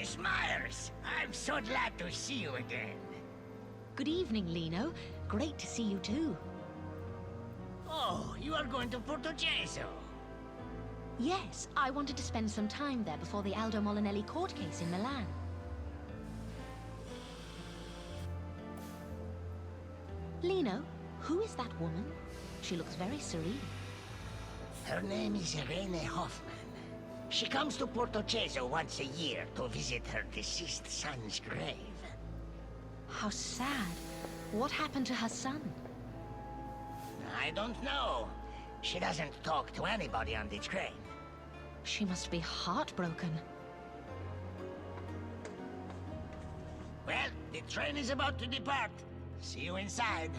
Miss Myers! I'm so glad to see you again. Good evening, Lino. Great to see you too. Oh, you are going to Porto Cheso. Yes, I wanted to spend some time there before the Aldo Molinelli court case in Milan. Lino, who is that woman? She looks very serene. Her name is Irene Hoffman. She comes to Porto Cheso once a year to visit her deceased son's grave. How sad. What happened to her son? I don't know. She doesn't talk to anybody on the train. She must be heartbroken. Well, the train is about to depart. See you inside.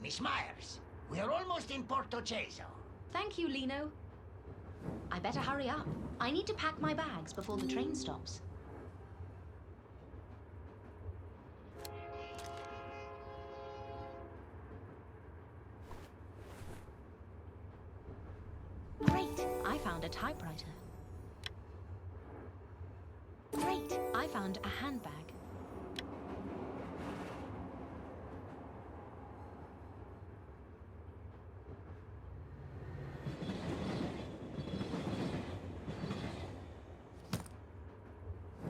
Miss Myers, we are almost in Porto Cheso. Thank you, Lino. I better hurry up. I need to pack my bags before the train stops. Great! I found a typewriter. Great! I found a handbag.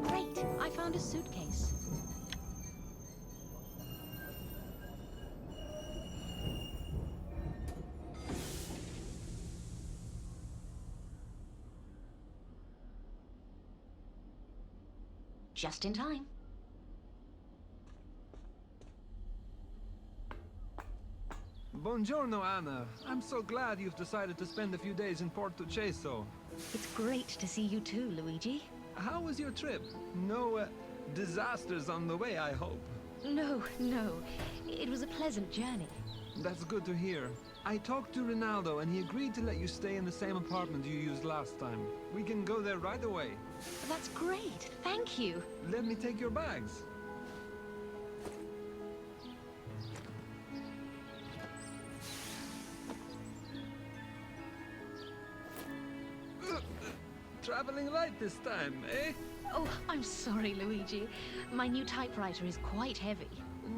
Great! I found a suitcase. Just in time. Buongiorno, Anna. I'm so glad you've decided to spend a few days in Porto Cheso. It's great to see you too, Luigi. How was your trip? No disasters on the way, I hope. No. It was a pleasant journey. That's good to hear. I talked to Ronaldo and he agreed to let you stay in the same apartment you used last time. We can go there right away. That's great. Thank you. Let me take your bags. Traveling light this time, eh? Oh, I'm sorry, Luigi. My new typewriter is quite heavy.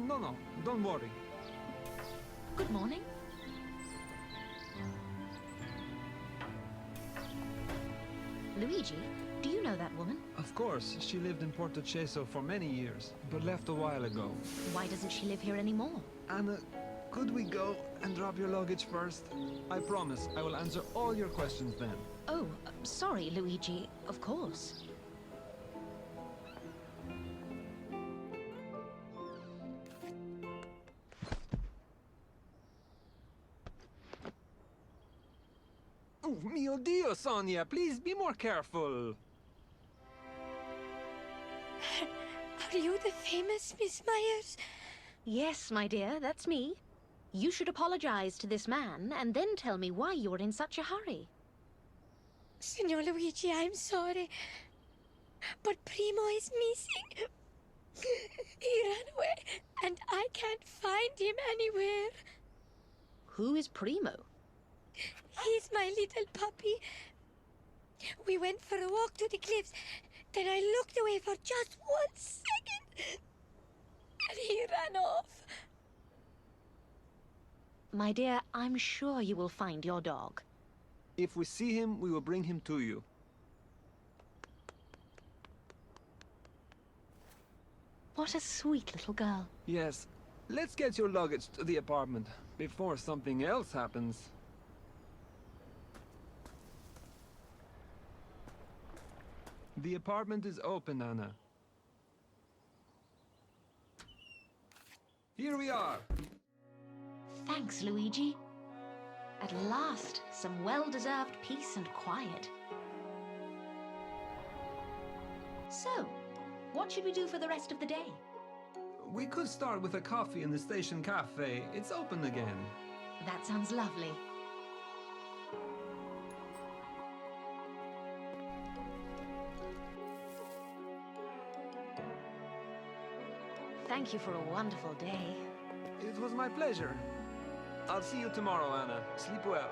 No, don't worry. Good morning. Luigi, do you know that woman? Of course, she lived in Porto Cheso for many years, but left a while ago. Why doesn't she live here anymore? Anna, could we go and drop your luggage first? I promise I will answer all your questions then. Oh, sorry, Luigi. Of course. Oh, mio Dio, Sonia, please be more careful. Are you the famous Miss Myers? Yes, my dear, that's me. You should apologize to this man and then tell me why you were in such a hurry. Signor Luigi, I'm sorry. But Primo is missing. He ran away, and I can't find him anywhere. Who is Primo? He's my little puppy. We went for a walk to the cliffs. Then I looked away for just 1 second. And he ran off. My dear, I'm sure you will find your dog. If we see him, we will bring him to you. What a sweet little girl. Yes, let's get your luggage to the apartment before something else happens. The apartment is open, Anna. Here we are. Thanks, Luigi. At last, some well-deserved peace and quiet. So, what should we do for the rest of the day? We could start with a coffee in the station cafe. It's open again. That sounds lovely. Thank you for a wonderful day. It was my pleasure. I'll see you tomorrow, Anna. Sleep well.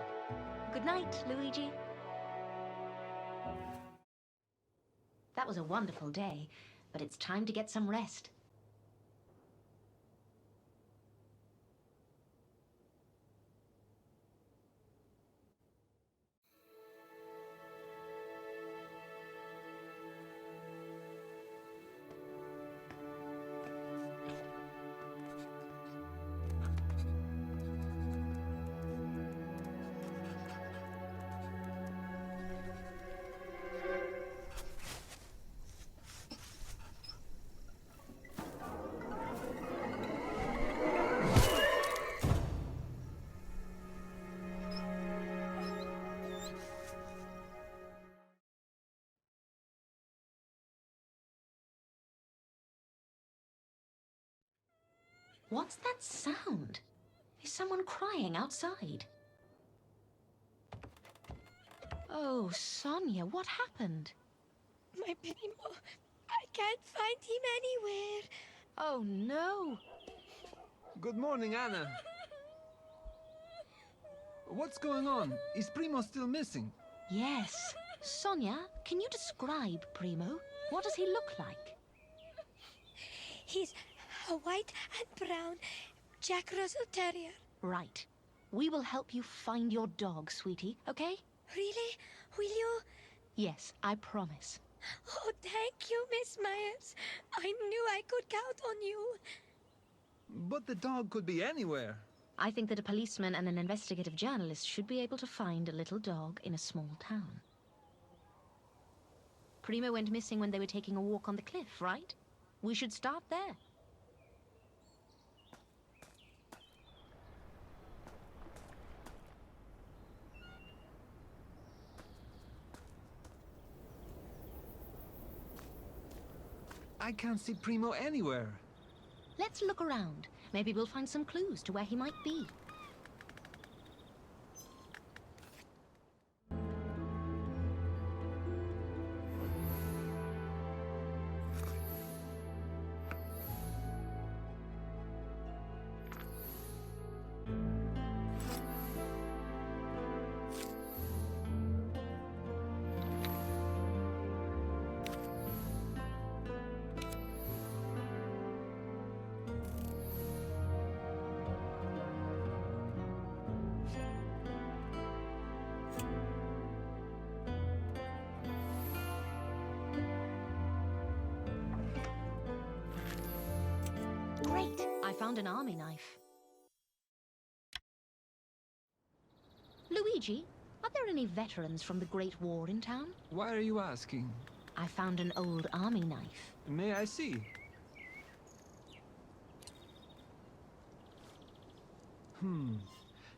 Good night, Luigi. That was a wonderful day, but it's time to get some rest. What's that sound? Is someone crying outside? Oh, Sonia, what happened? My Primo. I can't find him anywhere. Oh, no. Good morning, Anna. What's going on? Is Primo still missing? Yes. Sonia, can you describe Primo? What does he look like? He's a white and brown Jack Russell Terrier. Right. We will help you find your dog, sweetie, okay? Really? Will you? Yes, I promise. Oh, thank you, Miss Myers. I knew I could count on you. But the dog could be anywhere. I think that a policeman and an investigative journalist should be able to find a little dog in a small town. Primo went missing when they were taking a walk on the cliff, right? We should start there. I can't see Primo anywhere. Let's look around. Maybe we'll find some clues to where he might be. Great! I found an army knife. Luigi, are there any veterans from the Great War in town? Why are you asking? I found an old army knife. May I see?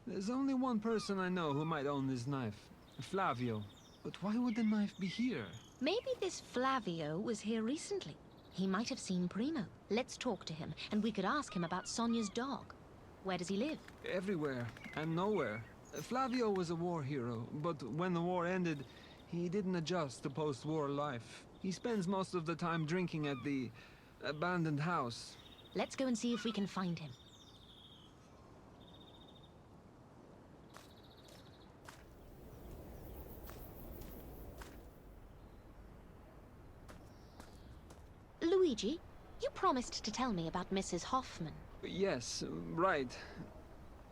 There's only one person I know who might own this knife. Flavio. But why would the knife be here? Maybe this Flavio was here recently. He might have seen Primo. Let's talk to him, and we could ask him about Sonia's dog. Where does he live? Everywhere and nowhere. Flavio was a war hero, but when the war ended, he didn't adjust to post-war life. He spends most of the time drinking at the abandoned house. Let's go and see if we can find him. Luigi, you promised to tell me about Mrs. Hoffman. Yes, right.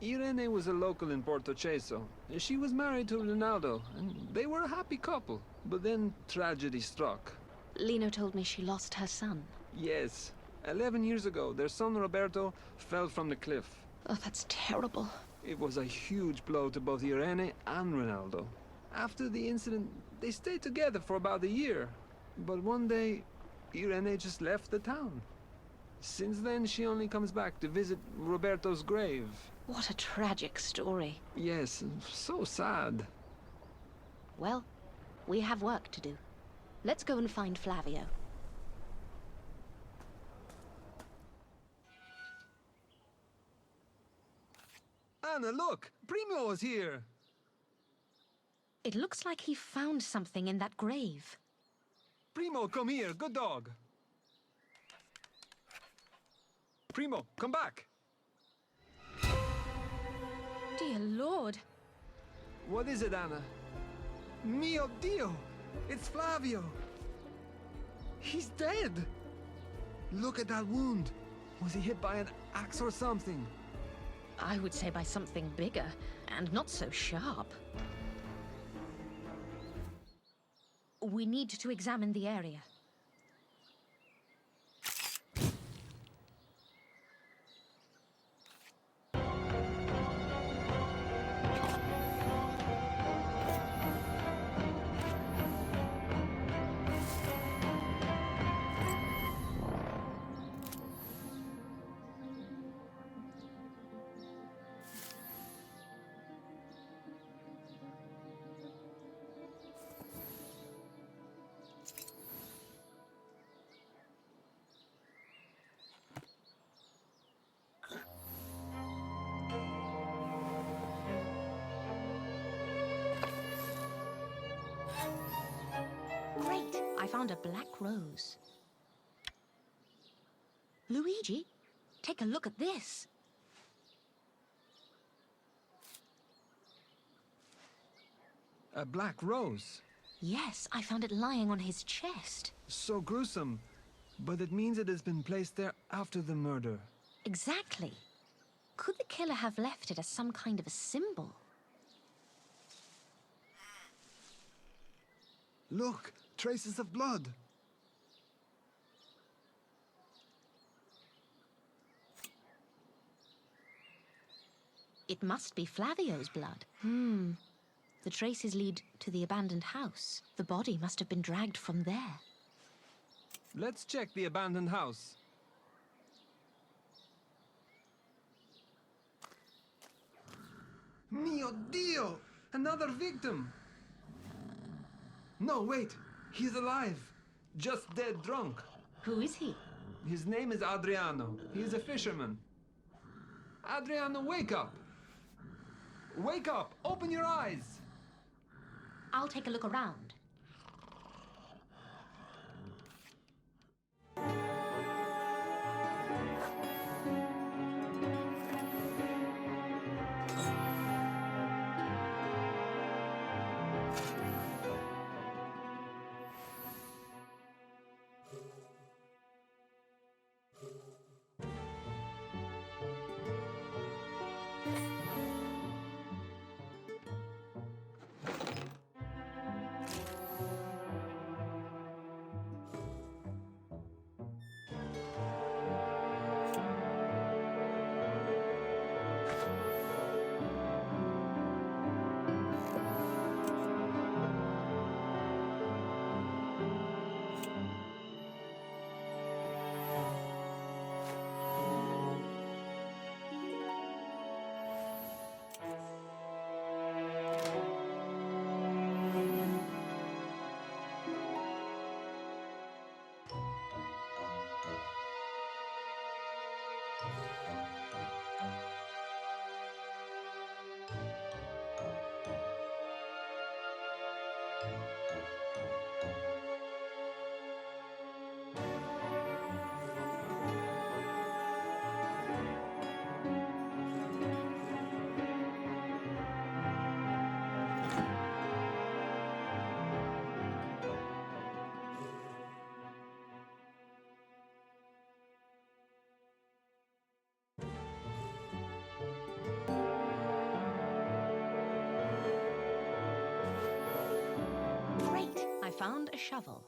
Irene was a local in Porto Cheso. She was married to Ronaldo, and they were a happy couple. But then tragedy struck. Lino told me she lost her son. Yes. 11 years ago, their son Roberto fell from the cliff. Oh, that's terrible. It was a huge blow to both Irene and Ronaldo. After the incident, they stayed together for about a year. But one day, Irene just left the town. Since then, she only comes back to visit Roberto's grave. What a tragic story. Yes, so sad. Well, we have work to do. Let's go and find Flavio. Anna, look! Primo is here! It looks like he found something in that grave. Primo, come here, good dog! Primo, come back! Dear Lord. What is it, Anna? Mio Dio! It's Flavio! He's dead! Look at that wound! Was he hit by an axe or something? I would say by something bigger, and not so sharp. We need to examine the area. Great! I found a black rose. Luigi, take a look at this. A black rose? Yes, I found it lying on his chest. So gruesome. But it means it has been placed there after the murder. Exactly. Could the killer have left it as some kind of a symbol? Look! Traces of blood! It must be Flavio's blood. The traces lead to the abandoned house. The body must have been dragged from there. Let's check the abandoned house. Mio Dio! Another victim! No, wait! He's alive! Just dead drunk. Who is he? His name is Adriano. He is a fisherman. Adriano, wake up! Wake up! Open your eyes! I'll take a look around. Found a shovel.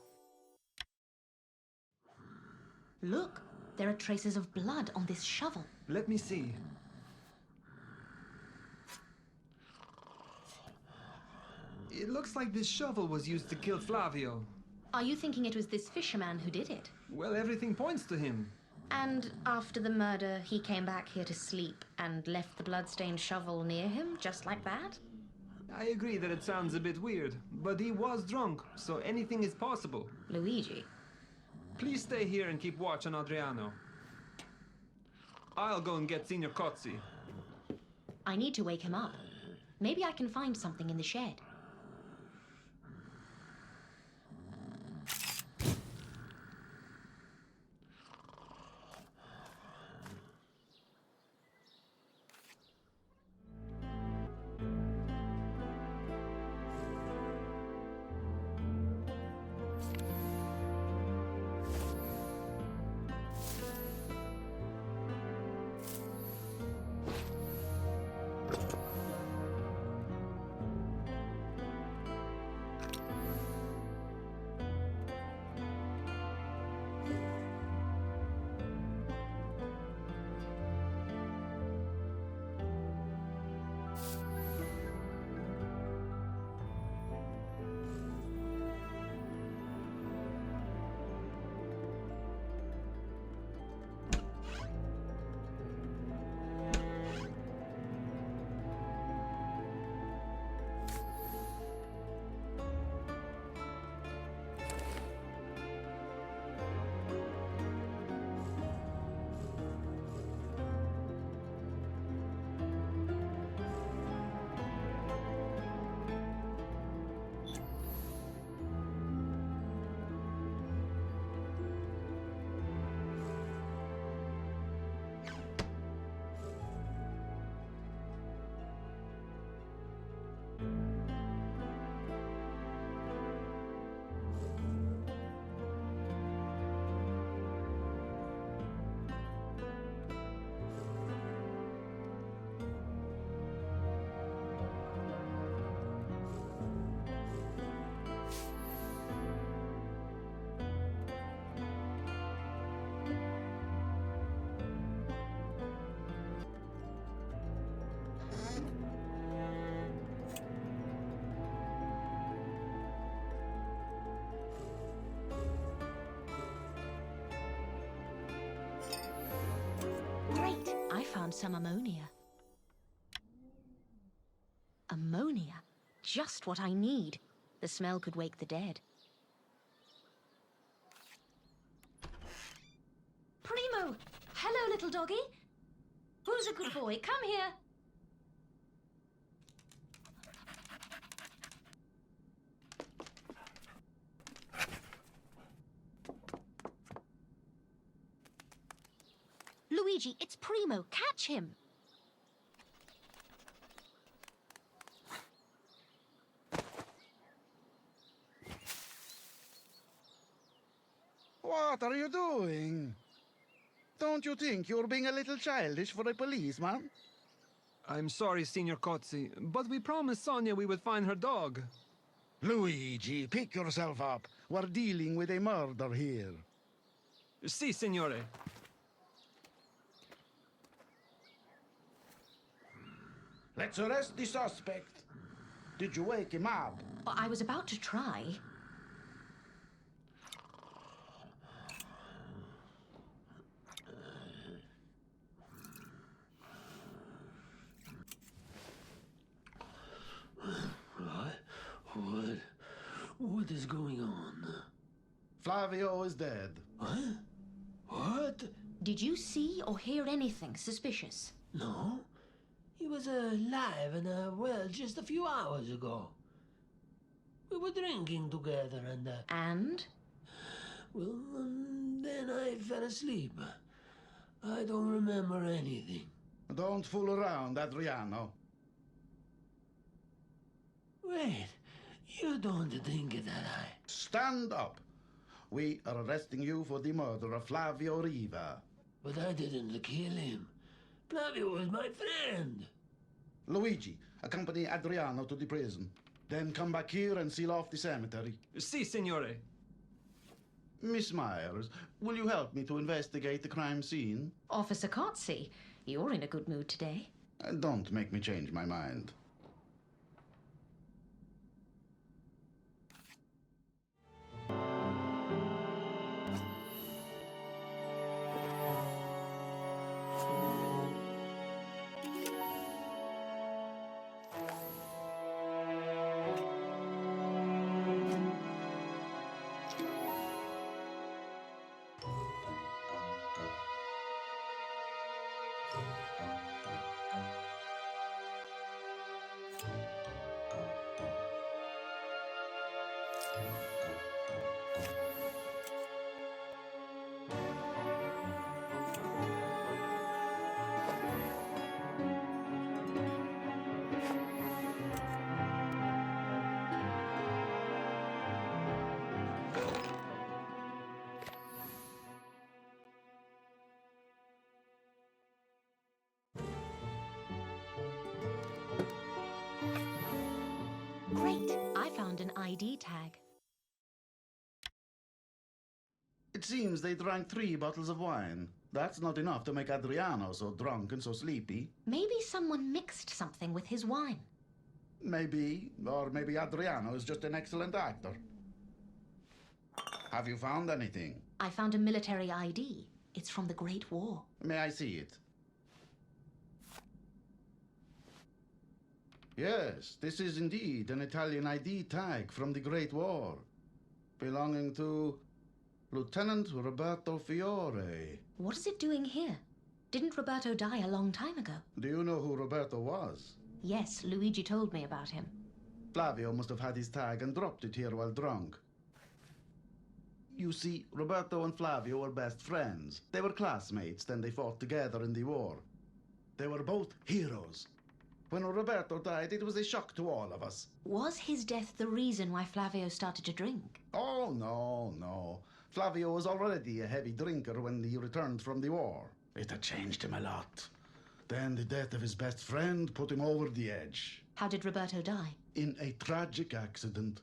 Look, there are traces of blood on this shovel. Let me see. It looks like this shovel was used to kill Flavio. Are you thinking it was this fisherman who did it? Well, everything points to him. And after the murder, he came back here to sleep and left the bloodstained shovel near him, just like that? I agree that it sounds a bit weird, but he was drunk, so anything is possible. Luigi. Please stay here and keep watch on Adriano. I'll go and get Signor Cozzi. I need to wake him up. Maybe I can find something in the shed. I found some ammonia. Ammonia? Just what I need. The smell could wake the dead. Primo! Hello, little doggy. Who's a good boy? Come here. Luigi, it's Primo. Catch him. What are you doing? Don't you think you're being a little childish for a policeman? I'm sorry, Signor Cozzi, but we promised Sonia we would find her dog. Luigi, pick yourself up. We're dealing with a murder here. Si, signore. Let's arrest the suspect. Did you wake him up? I was about to try. What is going on? Flavio is dead. Huh? What? Did you see or hear anything suspicious? No. He was alive and, well, just a few hours ago. We were drinking together and... And? Well, then I fell asleep. I don't remember anything. Don't fool around, Adriano. Wait, you don't think that I... Stand up. We are arresting you for the murder of Flavio Riva. But I didn't kill him. Flavio was my friend. Luigi, accompany Adriano to the prison. Then come back here and seal off the cemetery. Si, signore. Miss Myers, will you help me to investigate the crime scene? Officer Cozzi, you're in a good mood today. Don't make me change my mind. Great! I found an ID tag. It seems they drank 3 bottles of wine. That's not enough to make Adriano so drunk and so sleepy. Maybe someone mixed something with his wine. Maybe, or maybe Adriano is just an excellent actor. Have you found anything? I found a military ID. It's from the Great War. May I see it? Yes, this is indeed an Italian ID tag from the Great War, belonging to Lieutenant Roberto Fiore. What is it doing here? Didn't Roberto die a long time ago? Do you know who Roberto was? Yes, Luigi told me about him. Flavio must have had his tag and dropped it here while drunk. You see, Roberto and Flavio were best friends. They were classmates, then they fought together in the war. They were both heroes. When Roberto died, it was a shock to all of us. Was his death the reason why Flavio started to drink? Oh, no. Flavio was already a heavy drinker when he returned from the war. It had changed him a lot. Then the death of his best friend put him over the edge. How did Roberto die? In a tragic accident.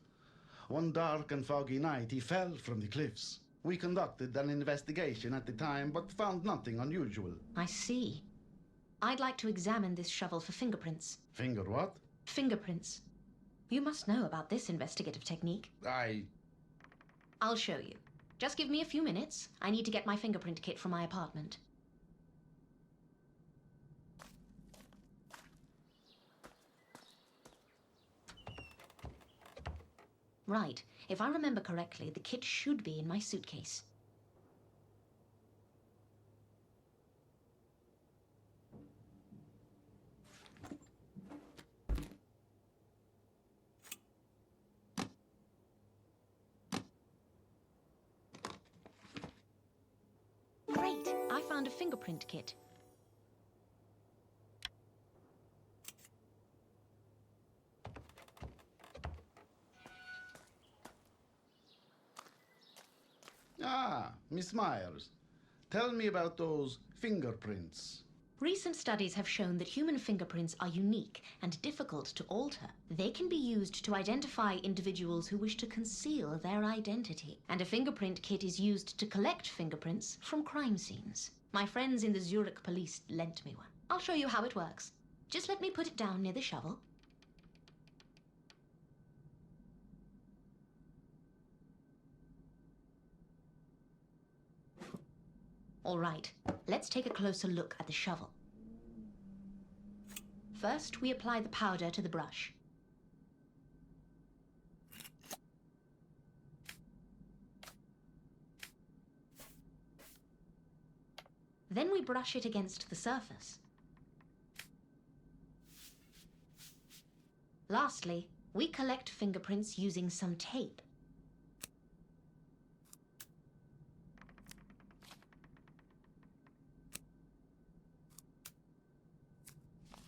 One dark and foggy night, he fell from the cliffs. We conducted an investigation at the time, but found nothing unusual. I see. I'd like to examine this shovel for fingerprints. Finger what? Fingerprints. You must know about this investigative technique. I'll show you. Just give me a few minutes. I need to get my fingerprint kit from my apartment. Right. If I remember correctly, the kit should be in my suitcase. Great! I found a fingerprint kit. Ah, Miss Myers. Tell me about those fingerprints. Recent studies have shown that human fingerprints are unique and difficult to alter. They can be used to identify individuals who wish to conceal their identity. And a fingerprint kit is used to collect fingerprints from crime scenes. My friends in the Zurich police lent me one. I'll show you how it works. Just let me put it down near the shovel. All right, let's take a closer look at the shovel. First, we apply the powder to the brush. Then we brush it against the surface. Lastly, we collect fingerprints using some tape.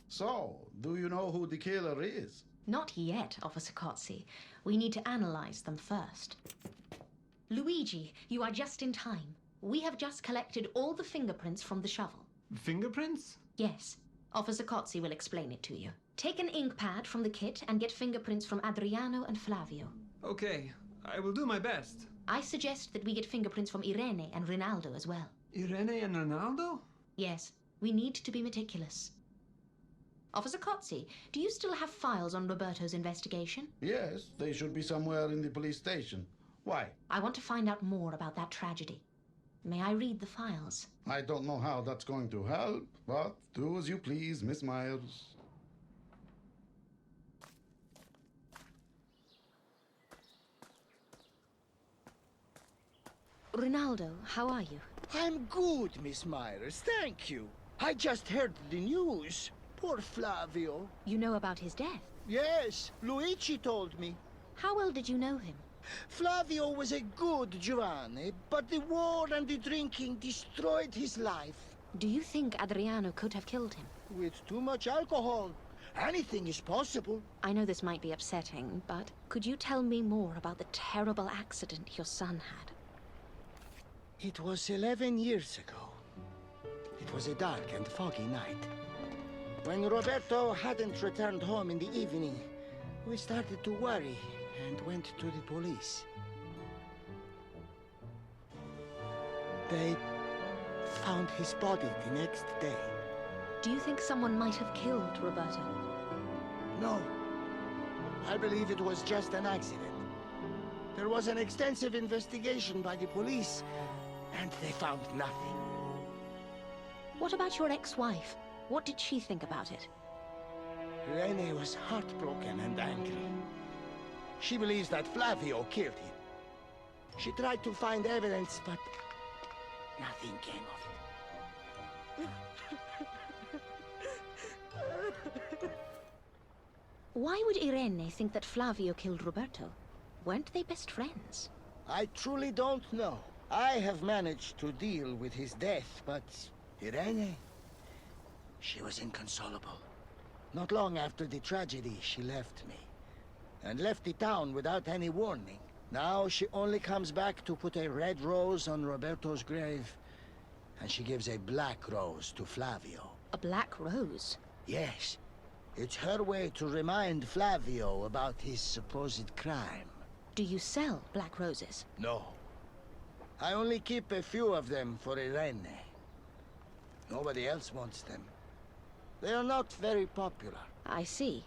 So, do you know who the killer is? Not yet, Officer Cozzi. We need to analyze them first. Luigi, you are just in time. We have just collected all the fingerprints from the shovel. Fingerprints? Yes. Officer Cozzi will explain it to you. Take an ink pad from the kit and get fingerprints from Adriano and Flavio. Okay, I will do my best. I suggest that we get fingerprints from Irene and Ronaldo as well. Irene and Ronaldo? Yes, we need to be meticulous. Officer Cozzi, do you still have files on Roberto's investigation? Yes, they should be somewhere in the police station. Why? I want to find out more about that tragedy. May I read the files? I don't know how that's going to help, but do as you please, Miss Myers. Ronaldo, how are you? I'm good, Miss Myers, thank you. I just heard the news. Poor Flavio. You know about his death? Yes, Luigi told me. How well did you know him? Flavio was a good Giovanni, but the war and the drinking destroyed his life. Do you think Adriano could have killed him? With too much alcohol, anything is possible. I know this might be upsetting, but could you tell me more about the terrible accident your son had? It was 11 years ago. It was a dark and foggy night. When Roberto hadn't returned home in the evening, we started to worry and went to the police. They found his body the next day. Do you think someone might have killed Roberto? No. I believe it was just an accident. There was an extensive investigation by the police, and they found nothing. What about your ex-wife? What did she think about it? Irene was heartbroken and angry. She believes that Flavio killed him. She tried to find evidence, but nothing came of it. Why would Irene think that Flavio killed Roberto? Weren't they best friends? I truly don't know. I have managed to deal with his death, but Irene, she was inconsolable. Not long after the tragedy, she left me. And left the town without any warning. Now she only comes back to put a red rose on Roberto's grave. And she gives a black rose to Flavio. A black rose? Yes. It's her way to remind Flavio about his supposed crime. Do you sell black roses? No. I only keep a few of them for Irene. Nobody else wants them. They are not very popular. I see.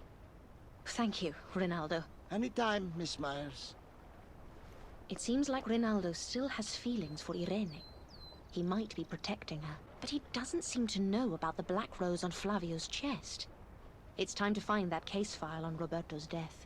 Thank you, Ronaldo. Anytime, Miss Myers. It seems like Ronaldo still has feelings for Irene. He might be protecting her, but he doesn't seem to know about the black rose on Flavio's chest. It's time to find that case file on Roberto's death.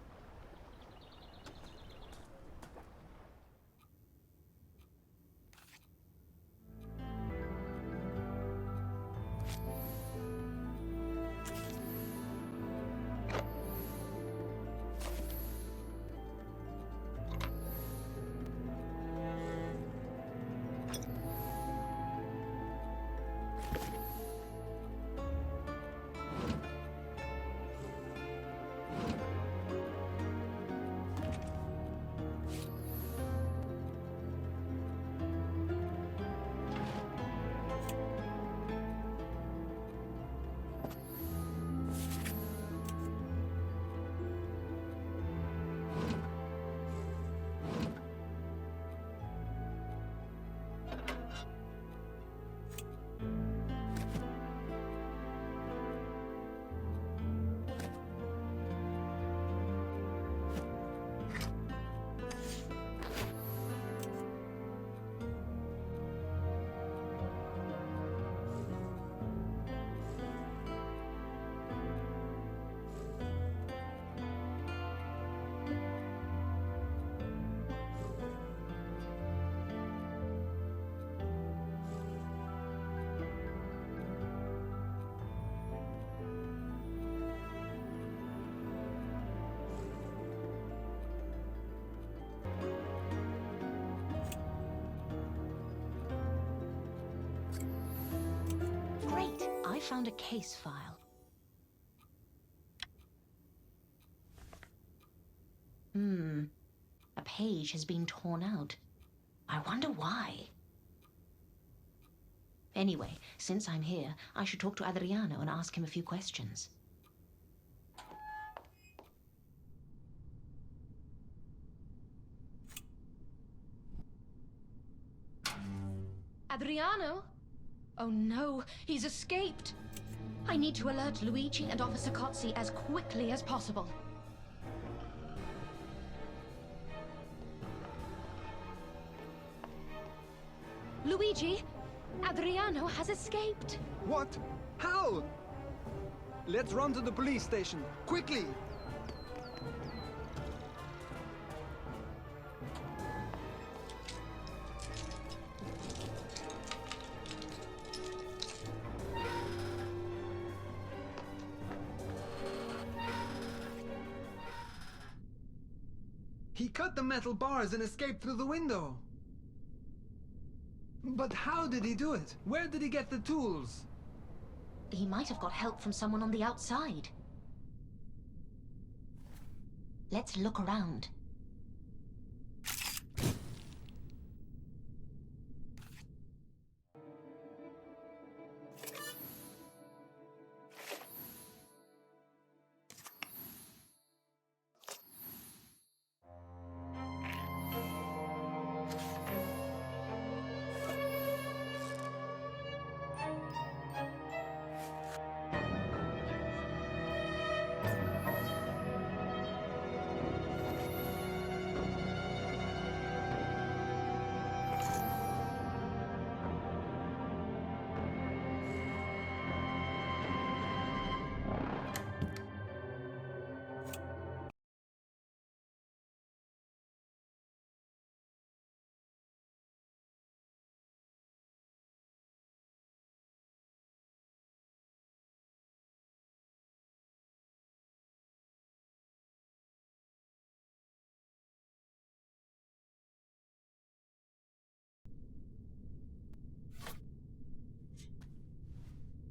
found a case file. A page has been torn out. I wonder why. Anyway, since I'm here, I should talk to Adriano and ask him a few questions. Adriano? Oh no, he's escaped. I need to alert Luigi and Officer Cozzi as quickly as possible. Luigi, Adriano has escaped. What? How? Let's run to the police station, quickly! He cut the metal bars and escaped through the window. But how did he do it? Where did he get the tools? He might have got help from someone on the outside. Let's look around.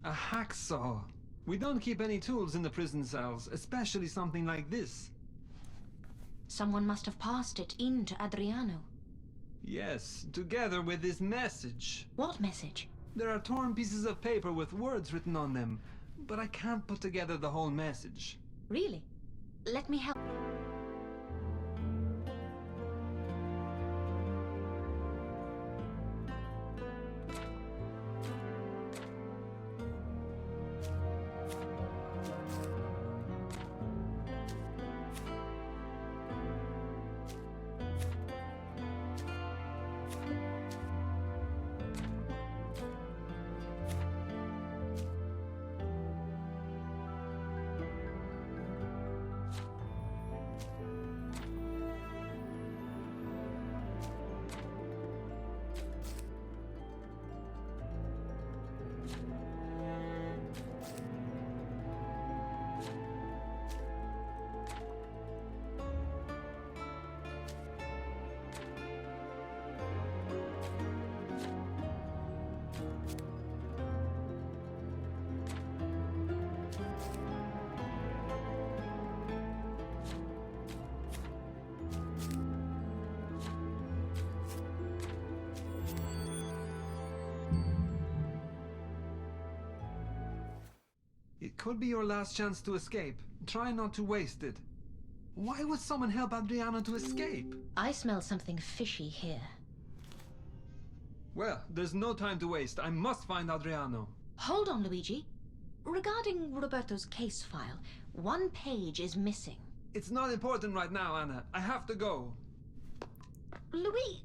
A hacksaw. We don't keep any tools in the prison cells, especially something like this. Someone must have passed it in to Adriano. Yes, together with this message. What message? There are torn pieces of paper with words written on them, but I can't put together the whole message. Really? Let me help. It could be your last chance to escape. Try not to waste it. Why would someone help Adriano to escape? I smell something fishy here. Well, there's no time to waste. I must find Adriano. Hold on, Luigi. Regarding Roberto's case file, one page is missing. It's not important right now, Anna. I have to go. Louis...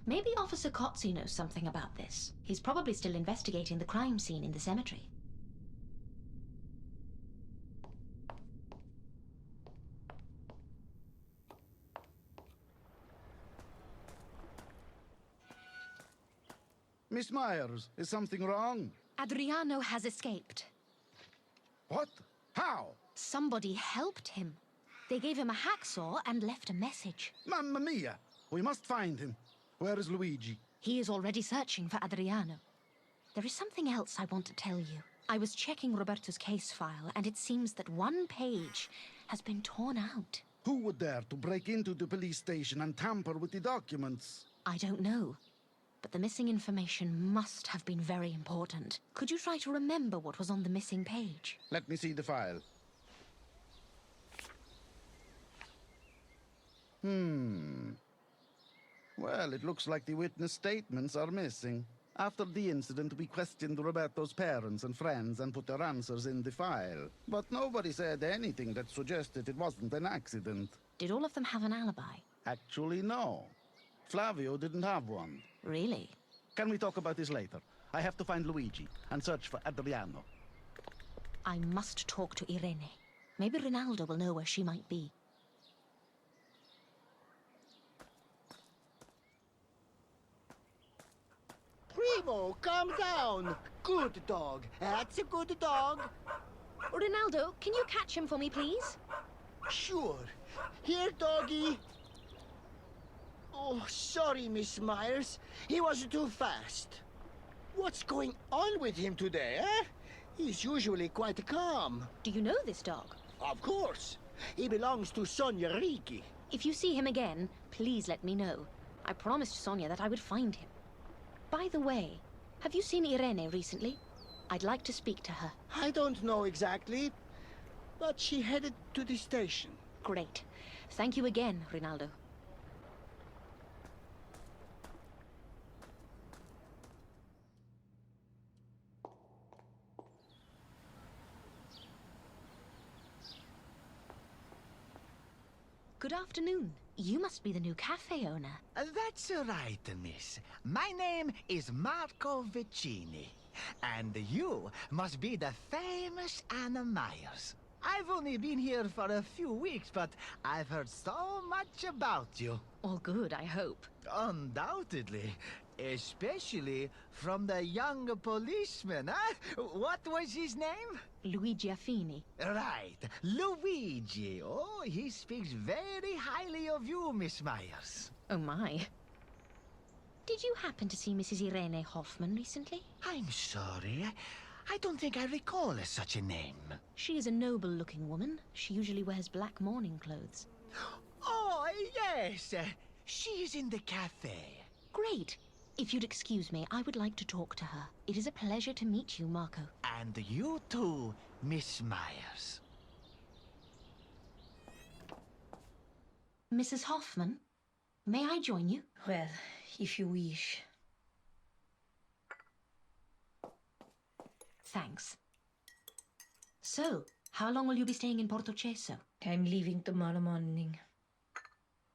maybe Officer Cozzi knows something about this. He's probably still investigating the crime scene in the cemetery. Miss Myers, is something wrong? Adriano has escaped. What? How? Somebody helped him. They gave him a hacksaw and left a message. Mamma mia! We must find him. Where is Luigi? He is already searching for Adriano. There is something else I want to tell you. I was checking Roberto's case file, and it seems that one page has been torn out. Who would dare to break into the police station and tamper with the documents? I don't know, but the missing information must have been very important. Could you try to remember what was on the missing page? Let me see the file. Well, it looks like the witness statements are missing. After the incident, we questioned Roberto's parents and friends and put their answers in the file. But nobody said anything that suggested it wasn't an accident. Did all of them have an alibi? Actually, no. Flavio didn't have one. Really? Can we talk about this later? I have to find Luigi and search for Adriano. I must talk to Irene. Maybe Ronaldo will know where she might be. Primo, calm down. Good dog. That's a good dog. Ronaldo, can you catch him for me, please? Sure. Here, doggy. Oh, sorry, Miss Myers. He was too fast. What's going on with him today, eh? He's usually quite calm. Do you know this dog? Of course. He belongs to Sonia Ricci. If you see him again, please let me know. I promised Sonia that I would find him. By the way, have you seen Irene recently? I'd like to speak to her. I don't know exactly, but she headed to the station. Great. Thank you again, Ronaldo. Good afternoon. You must be the new cafe owner. That's right, miss. My name is Marco Vicini. And you must be the famous Anna Myers. I've only been here for a few weeks, but I've heard so much about you. All good, I hope. Undoubtedly. Especially from the young policeman, huh? What was his name? Luigi Affini. Right, Luigi. Oh, he speaks very highly of you, Miss Myers. Oh my. Did you happen to see Mrs. Irene Hoffman recently? I'm sorry. I don't think I recall such a name. She is a noble-looking woman. She usually wears black mourning clothes. Oh, yes. She is in the cafe. Great. If you'd excuse me, I would like to talk to her. It is a pleasure to meet you, Marco. And you too, Miss Myers. Mrs. Hoffman, may I join you? Well, if you wish. Thanks. So, how long will you be staying in Porto Cheso? I'm leaving tomorrow morning.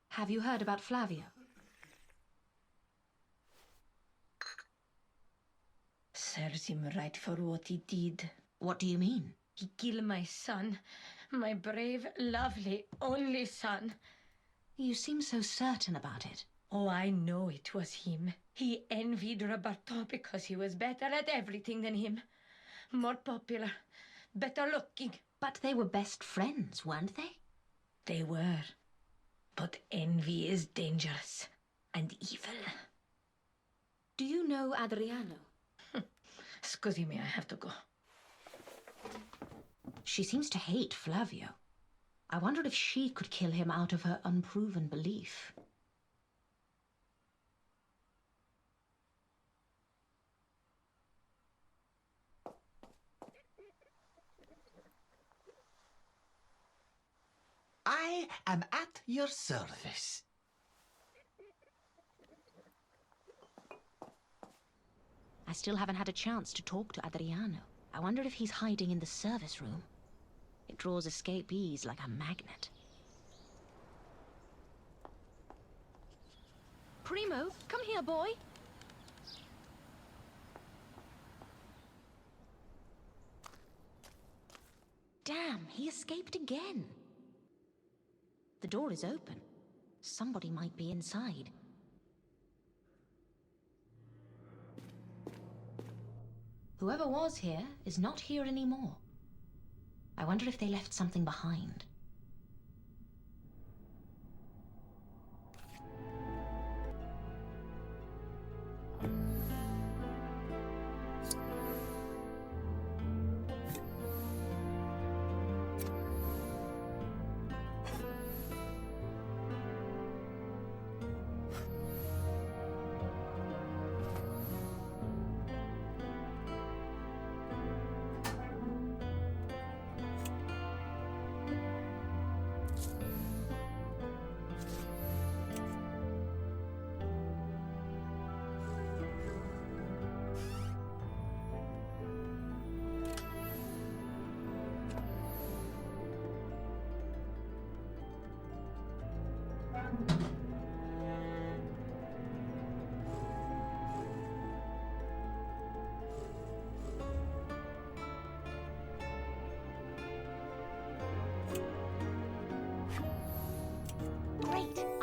Have you heard about Flavio? Serves him right for what he did. What do you mean? He killed my son. My brave, lovely, only son. You seem so certain about it. Oh, I know it was him. He envied Roberto because he was better at everything than him. More popular, better looking. But they were best friends, weren't they? They were. But envy is dangerous and evil. Do you know Adriano? Scusi me, I have to go. She seems to hate Flavio. I wondered if she could kill him out of her unproven belief. I am at your service. I still haven't had a chance to talk to Adriano. I wonder if he's hiding in the service room. It draws escapees like a magnet. Primo, come here, boy. Damn, he escaped again. The door is open. Somebody might be inside. Whoever was here is not here anymore. I wonder if they left something behind.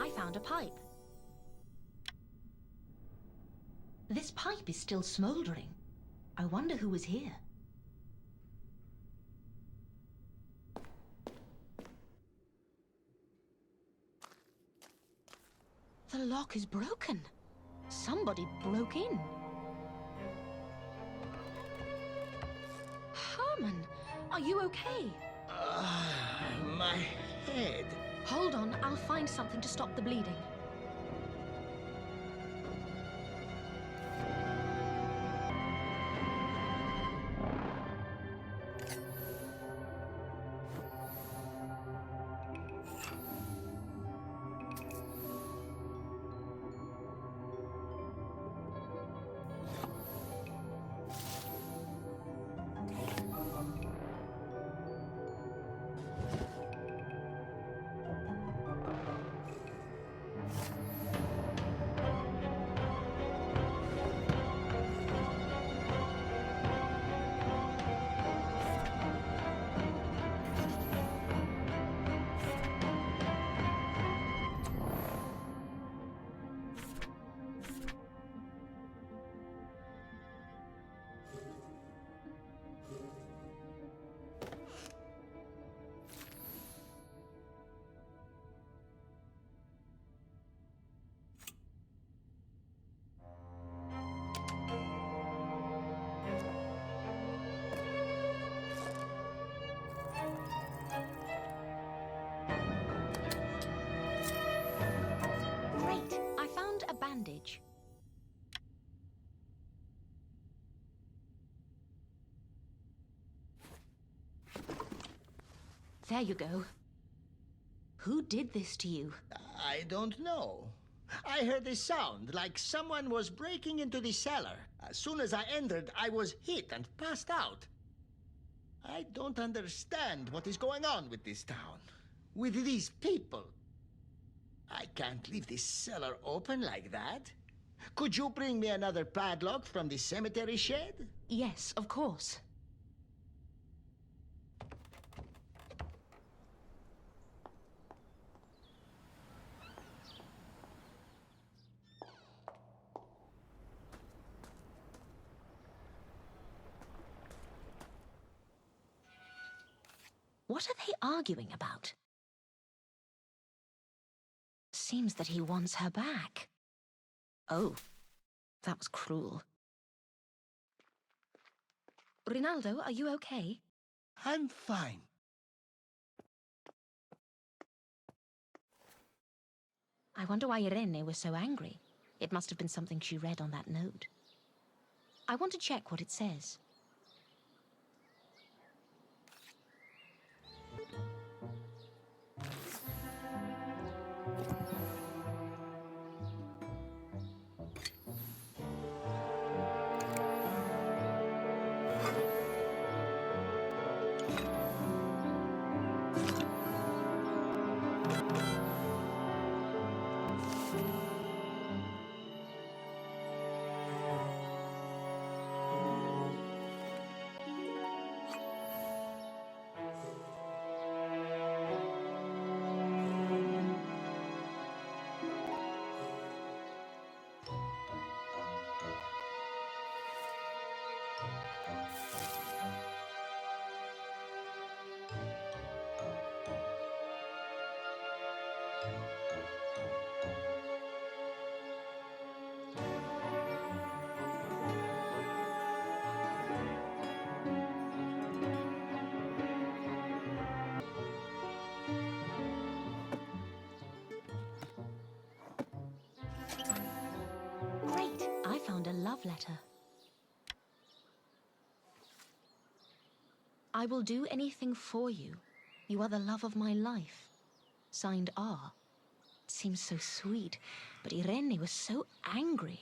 I found a pipe. This pipe is still smoldering. I wonder who was here. The lock is broken. Somebody broke in. Hermann, are you okay? My head. Hold on, I'll find something to stop the bleeding. Bandage. There you go. Who did this to you? I don't know. I heard a sound like someone was breaking into the cellar. As soon as I entered, I was hit and passed out. I don't understand what is going on with this town. With these people. I can't leave this cellar open like that. Could you bring me another padlock from the cemetery shed? Yes, of course. What are they arguing about? Seems that he wants her back. Oh, that was cruel. Ronaldo, are you okay? I'm fine. I wonder why Irene was so angry. It must have been something she read on that note. I want to check what it says. Great! I found a love letter. I will do anything for you. You are the love of my life. Signed R. It seems so sweet, but Irene was so angry.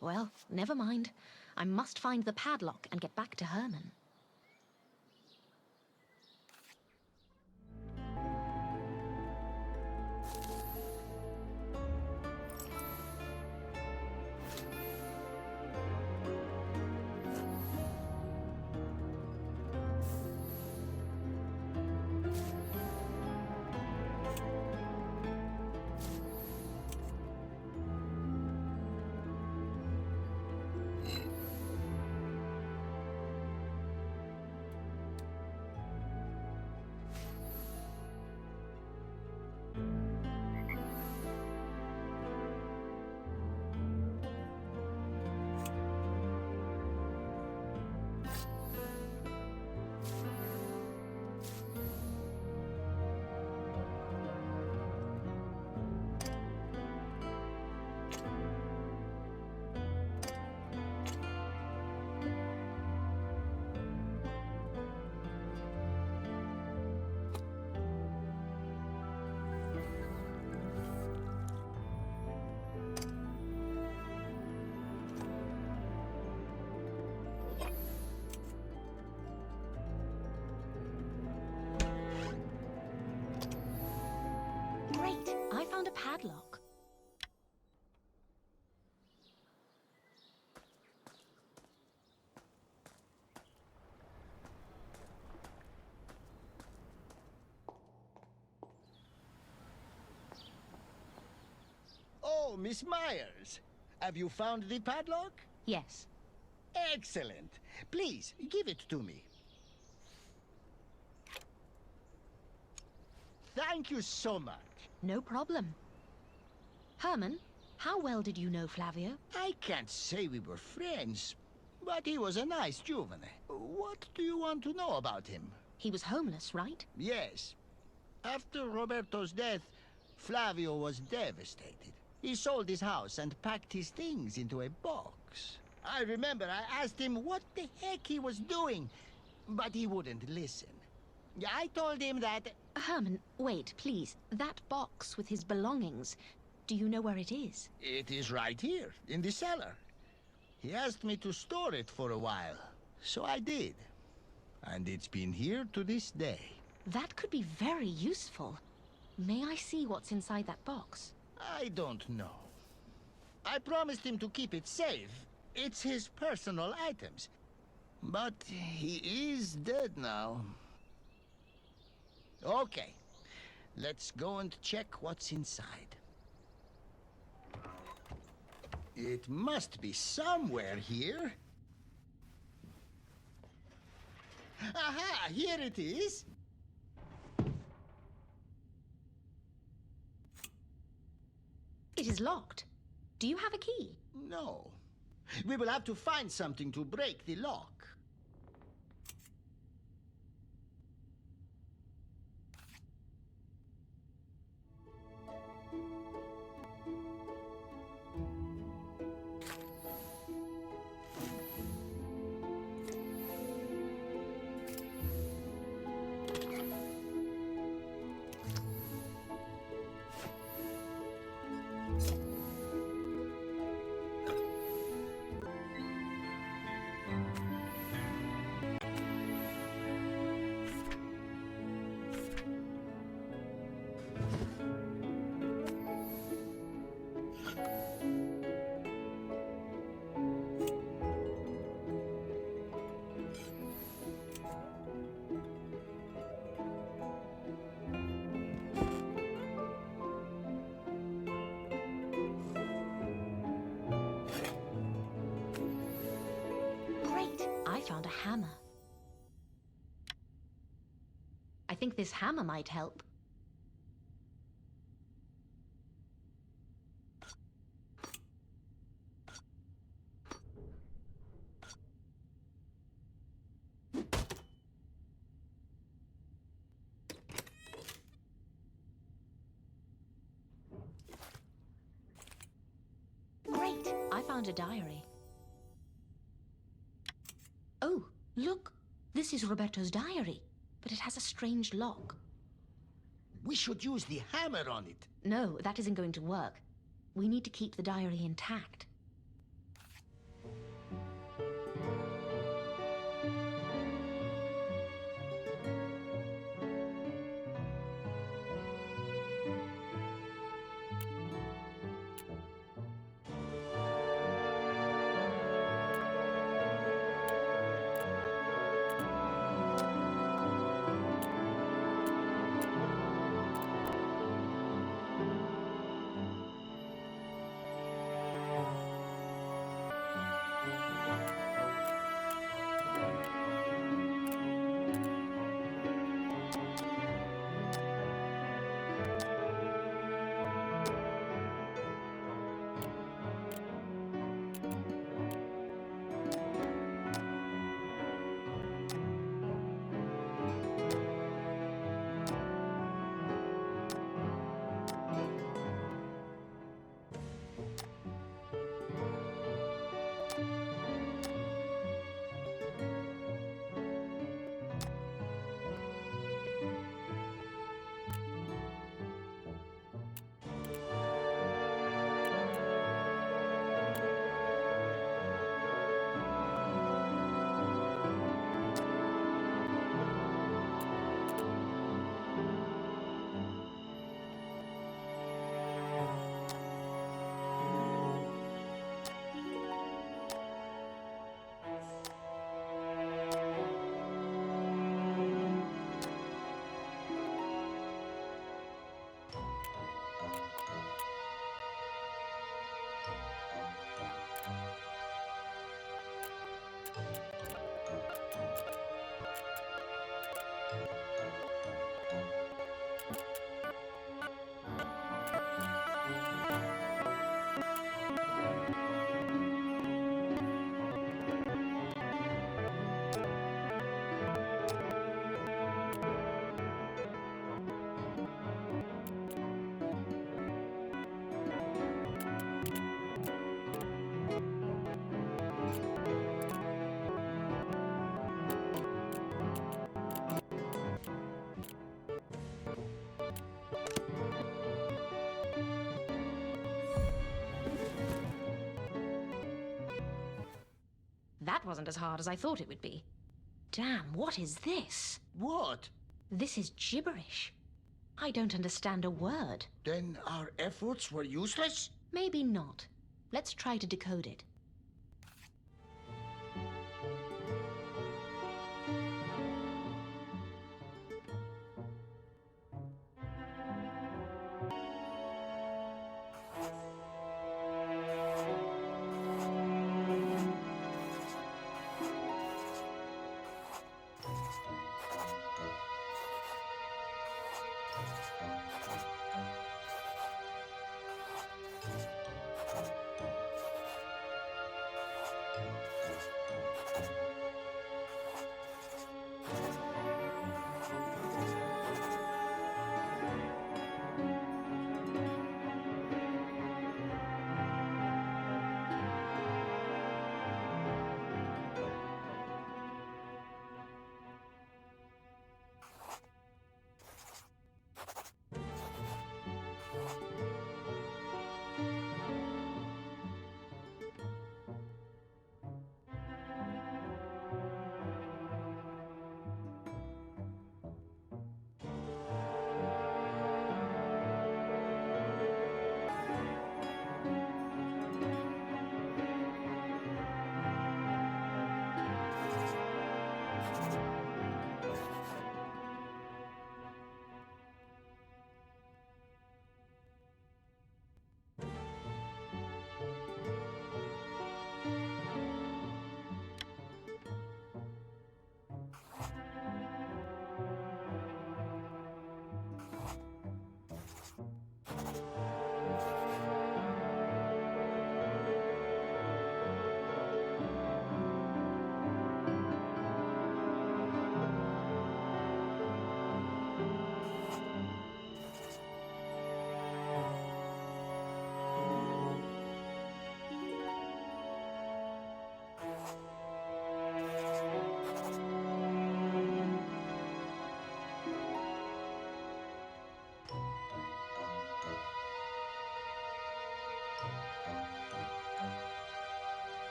Well, never mind. I must find the padlock and get back to Hermann. padlock. Oh, Miss Myers. Have you found the padlock? Yes. Excellent. Please, give it to me. Thank you so much. No problem. Hermann, how well did you know Flavio? I can't say we were friends, but he was a nice juvenile. What do you want to know about him? He was homeless, right? Yes. After Roberto's death, Flavio was devastated. He sold his house and packed his things into a box. I remember I asked him what the heck he was doing, but he wouldn't listen. I told him that... Hermann, wait, please. That box with his belongings, do you know where it is? It is right here, in the cellar. He asked me to store it for a while, so I did. And it's been here to this day. That could be very useful. May I see what's inside that box? I don't know. I promised him to keep it safe. It's his personal items. But he is dead now. Okay, let's go and check what's inside. It must be somewhere here. Aha, here it is. It is locked. Do you have a key? No. We will have to find something to break the lock. I found a hammer. I think this hammer might help. Great! I found a diary. Oh, look! This is Roberto's diary, but it has a strange lock. We should use the hammer on it. No, that isn't going to work. We need to keep the diary intact. That wasn't as hard as I thought it would be. Damn, what is this? What? This is gibberish. I don't understand a word. Then our efforts were useless? Maybe not. Let's try to decode it.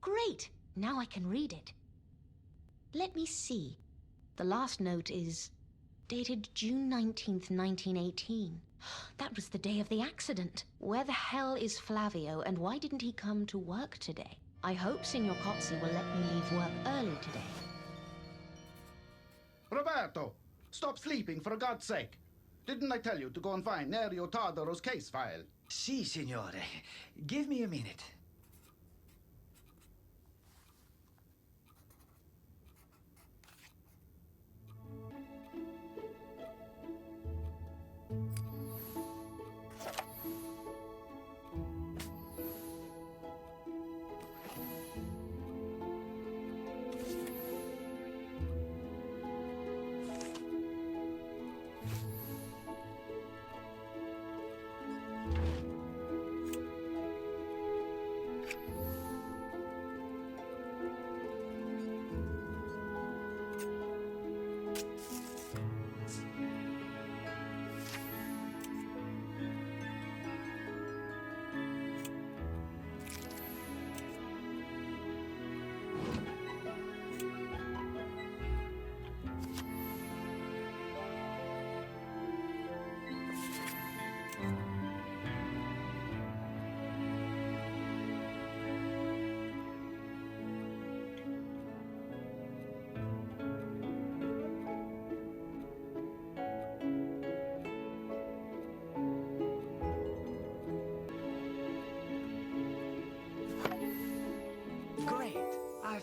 Great! Now I can read it. Let me see. The last note is dated June 19th, 1918. That was the day of the accident. Where the hell is Flavio, and why didn't he come to work today? I hope Signor Cozzi will let me leave work early today. Roberto, stop sleeping, for God's sake. Didn't I tell you to go and find Nerio Tardaro's case file? Si, signore. Give me a minute.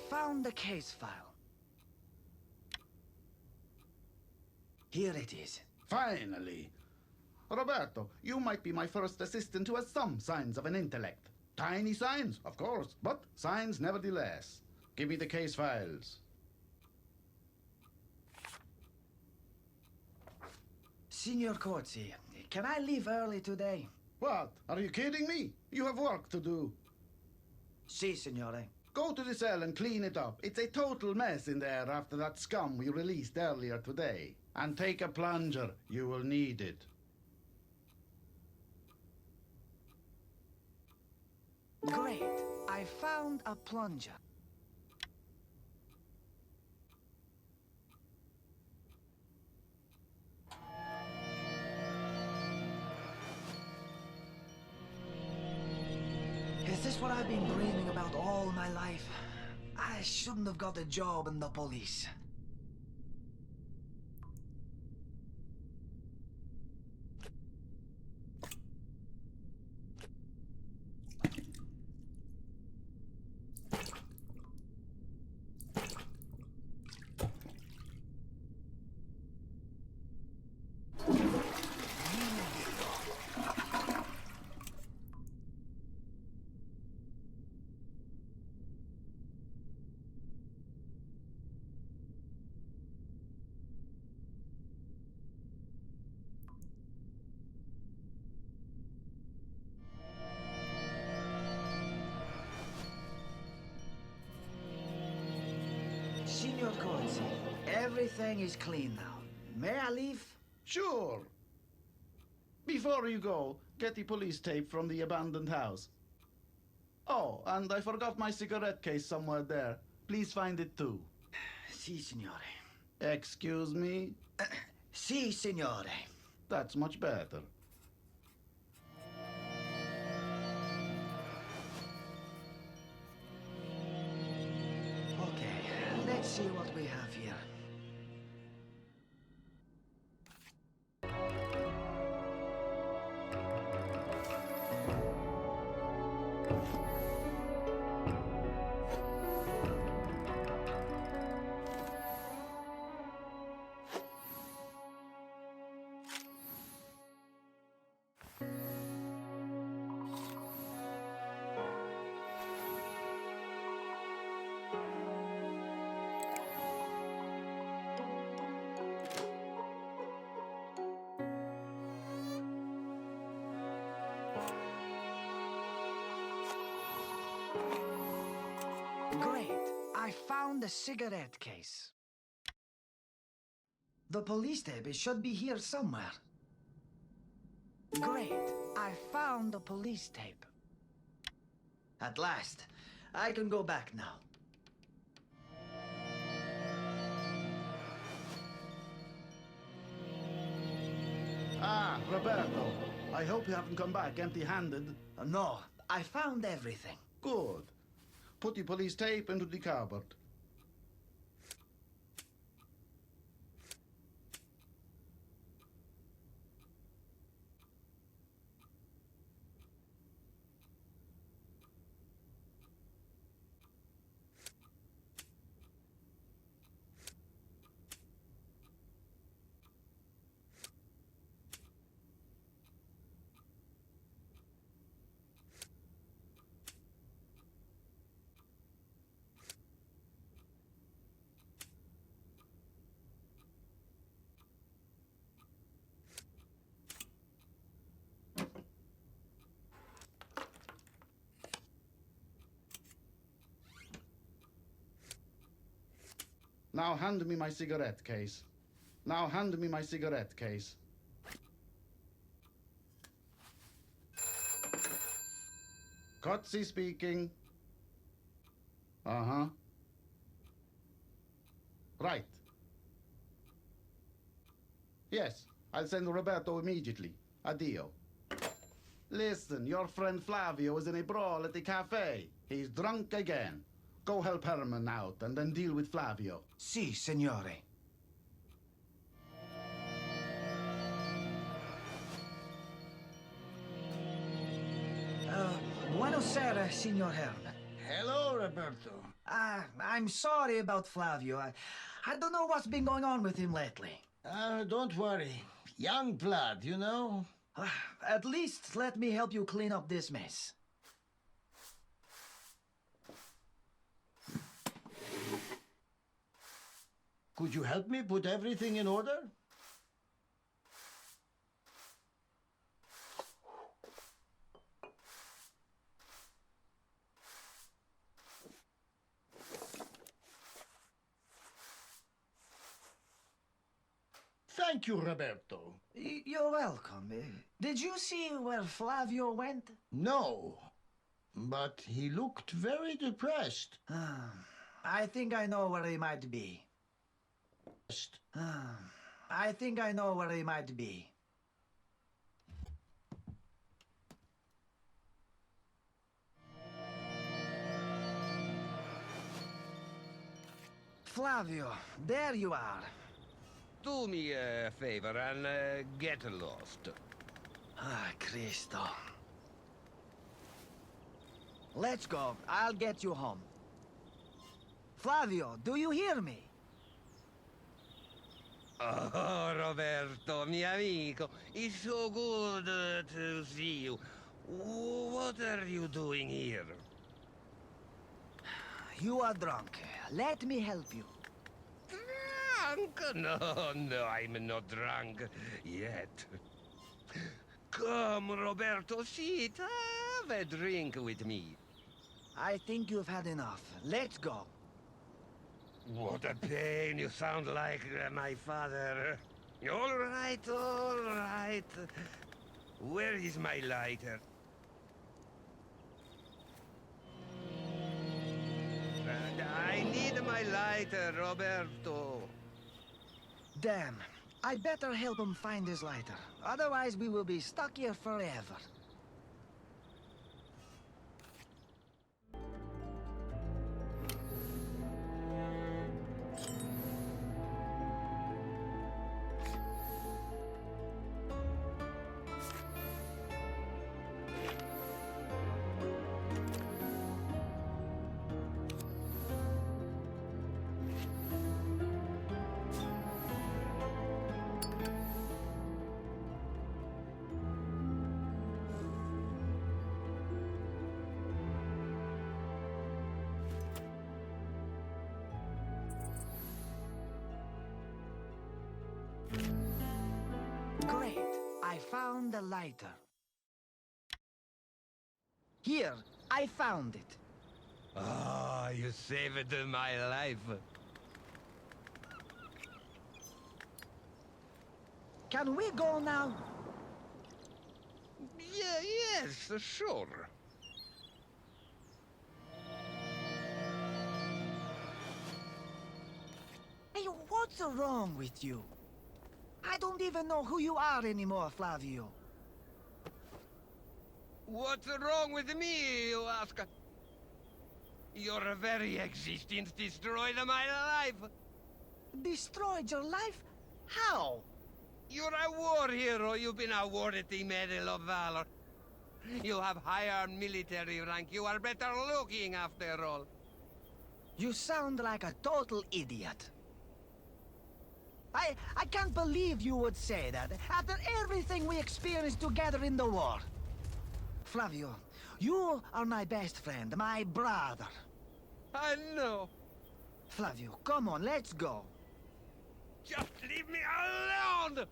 found the case file. Here it is. Finally. Roberto, you might be my first assistant who has some signs of an intellect. Tiny signs, of course, but signs nevertheless. Give me the case files. Signor Corsi, can I leave early today? What? Are you kidding me? You have work to do. Si, signore. Go to the cell and clean it up. It's a total mess in there after that scum we released earlier today. And take a plunger. You will need it. Great. I found a plunger. Is this what I've been dreaming about all my life? I shouldn't have got a job in the police. Signor Corsi, everything is clean now. May I leave? Sure. Before you go, get the police tape from the abandoned house. Oh, and I forgot my cigarette case somewhere there. Please find it too. Si, signore. Excuse me? Si, signore. That's much better. Okay, let's see what we have here. Great. I found the cigarette case. The police tape should be here somewhere. Great. I found the police tape. At last. I can go back now. Ah, Roberto. I hope you haven't come back empty-handed. No, I found everything. Good. Put the police tape into the cupboard. Now hand me my cigarette case. Now hand me my cigarette case. Kotzi speaking. Uh-huh. Right. Yes, I'll send Roberto immediately. Addio. Listen, your friend Flavio is in a brawl at the cafe. He's drunk again. Go help Hermann out and then deal with Flavio. Si, signore. Buonasera, signor Hermann. Hello, Roberto. I'm sorry about Flavio. I don't know what's been going on with him lately. Don't worry. Young blood, you know? At least let me help you clean up this mess. Could you help me put everything in order? Thank you, Roberto. You're welcome. Did you see where Flavio went? No, but he looked very depressed. I think I know where he might be. I think I know where he might be. Flavio, there you are. Do me a favor and get lost. Cristo. Let's go. I'll get you home. Flavio, do you hear me? Oh, Roberto, mio amico, it's so good to see you. What are you doing here? You are drunk. Let me help you. Drunk? No, I'm not drunk yet. Come, Roberto, sit, have a drink with me. I think you've had enough. Let's go. What a pain, you sound like my father. All right, all right. Where is my lighter? I need my lighter, Roberto. Damn. I better help him find his lighter. Otherwise, we will be stuck here forever. Great. I found the lighter. Here, I found it. Ah, you saved my life. Can we go now? Yes, sure. Hey, what's wrong with you? I don't even know who you are anymore, Flavio. What's wrong with me, you ask? Your very existence destroyed my life. Destroyed your life? How? You're a war hero. You've been awarded the Medal of Valor. You have higher military rank. You are better looking, after all. You sound like a total idiot. I can't believe you would say that, after everything we experienced together in the war. Flavio, you are my best friend, my brother. I know. Flavio, come on, let's go. Just leave me alone!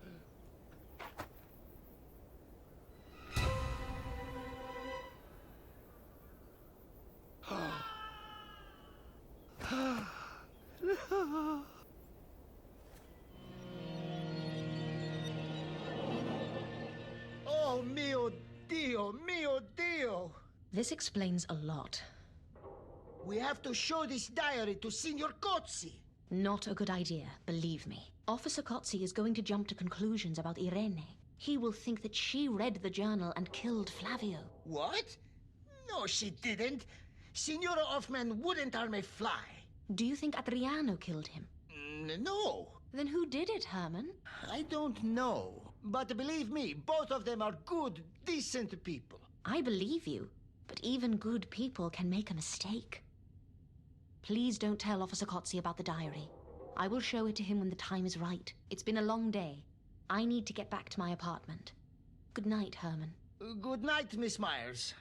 Oh, mio Dio, mio Dio! This explains a lot. We have to show this diary to Signor Cozzi. Not a good idea, believe me. Officer Cozzi is going to jump to conclusions about Irene. He will think that she read the journal and killed Flavio. What? No, she didn't. Signora Hoffman wouldn't harm a fly. Do you think Adriano killed him? No. Then who did it, Hermann? I don't know. But believe me, both of them are good, decent people. I believe you, but even good people can make a mistake. Please don't tell Officer Kotze about the diary. I will show it to him when the time is right. It's been a long day. I need to get back to my apartment. Good night, Hermann. Good night, Miss Myers.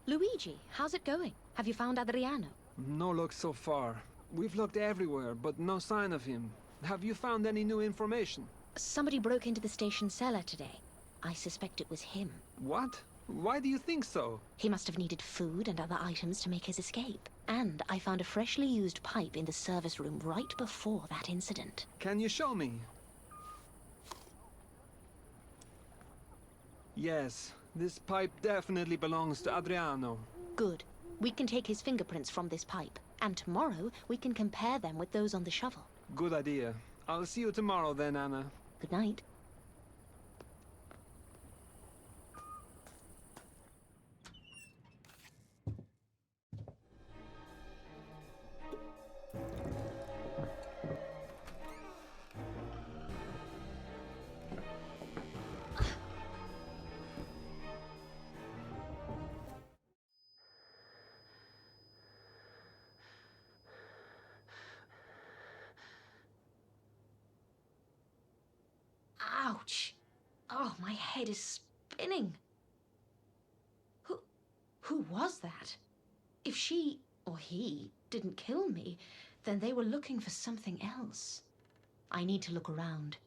Luigi, how's it going? Have you found Adriano? No luck so far. We've looked everywhere, but no sign of him. Have you found any new information? Somebody broke into the station cellar today. I suspect it was him. What? Why do you think so? He must have needed food and other items to make his escape. And I found a freshly used pipe in the service room right before that incident. Can you show me? Yes, this pipe definitely belongs to Adriano. Good. We can take his fingerprints from this pipe. And tomorrow, we can compare them with those on the shovel. Good idea. I'll see you tomorrow then, Anna. Good night. Ouch! Oh, my head is spinning. Who was that? If she, or he, didn't kill me, then they were looking for something else. I need to look around.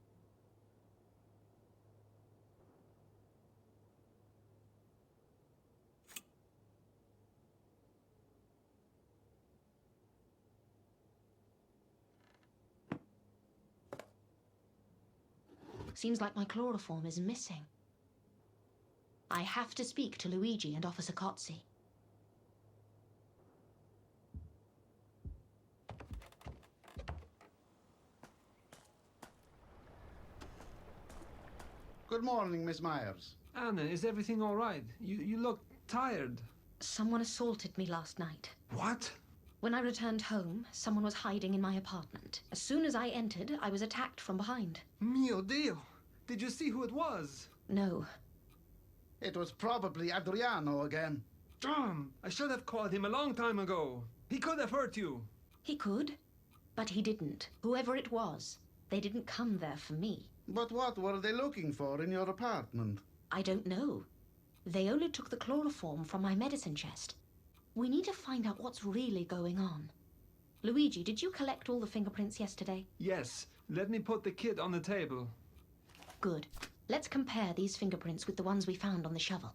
Seems like my chloroform is missing. I have to speak to Luigi and Officer Kotze. Good morning, Miss Myers. Anna, is everything all right? You look tired. Someone assaulted me last night. What? When I returned home, someone was hiding in my apartment. As soon as I entered, I was attacked from behind. Mio Dio! Did you see who it was? No. It was probably Adriano again. Damn! I should have called him a long time ago. He could have hurt you. He could, but he didn't. Whoever it was, they didn't come there for me. But what were they looking for in your apartment? I don't know. They only took the chloroform from my medicine chest. We need to find out what's really going on. Luigi, did you collect all the fingerprints yesterday? Yes. Let me put the kit on the table. Good. Let's compare these fingerprints with the ones we found on the shovel.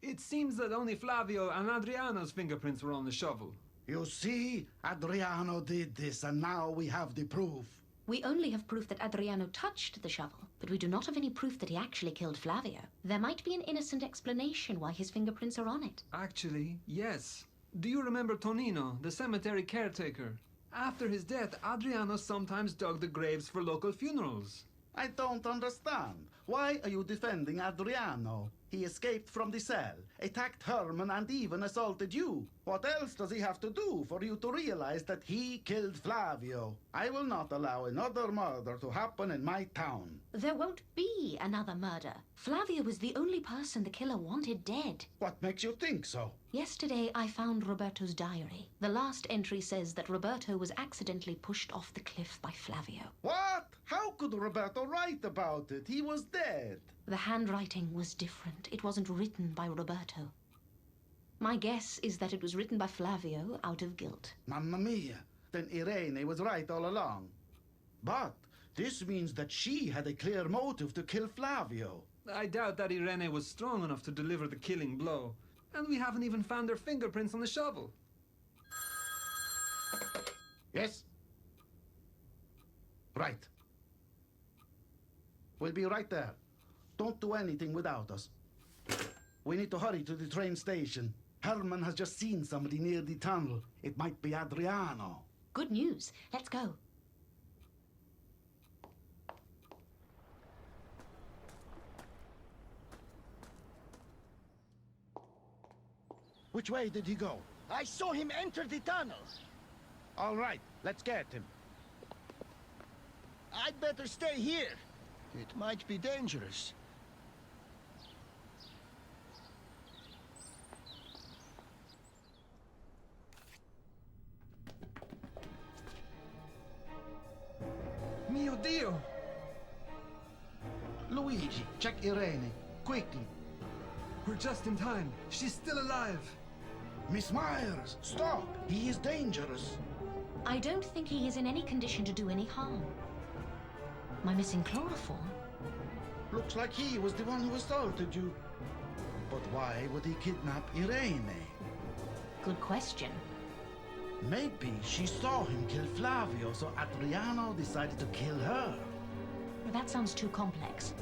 It seems that only Flavio and Adriano's fingerprints were on the shovel. You see, Adriano did this, and now we have the proof. We only have proof that Adriano touched the shovel, but we do not have any proof that he actually killed Flavio. There might be an innocent explanation why his fingerprints are on it. Actually, yes. Do you remember Tonino, the cemetery caretaker? After his death, Adriano sometimes dug the graves for local funerals. I don't understand. Why are you defending Adriano? He escaped from the cell, attacked Hermann, and even assaulted you. What else does he have to do for you to realize that he killed Flavio? I will not allow another murder to happen in my town. There won't be another murder. Flavio was the only person the killer wanted dead. What makes you think so? Yesterday, I found Roberto's diary. The last entry says that Roberto was accidentally pushed off the cliff by Flavio. What? How could Roberto write about it? He was dead. The handwriting was different. It wasn't written by Roberto. My guess is that it was written by Flavio out of guilt. Mamma mia. Then Irene was right all along. But this means that she had a clear motive to kill Flavio. I doubt that Irene was strong enough to deliver the killing blow. And we haven't even found her fingerprints on the shovel. Yes? Right. We'll be right there. Don't do anything without us. We need to hurry to the train station. Hermann has just seen somebody near the tunnel. It might be Adriano. Good news. Let's go. Which way did he go? I saw him enter the tunnel. All right, let's get him. I'd better stay here. It might be dangerous. Mio Dio! Luigi, check Irene, quickly. We're just in time. She's still alive. Miss Myers, stop! He is dangerous. I don't think he is in any condition to do any harm. My missing chloroform? Looks like he was the one who assaulted you. But why would he kidnap Irene? Good question. Maybe she saw him kill Flavio, so Adriano decided to kill her. That sounds too complex.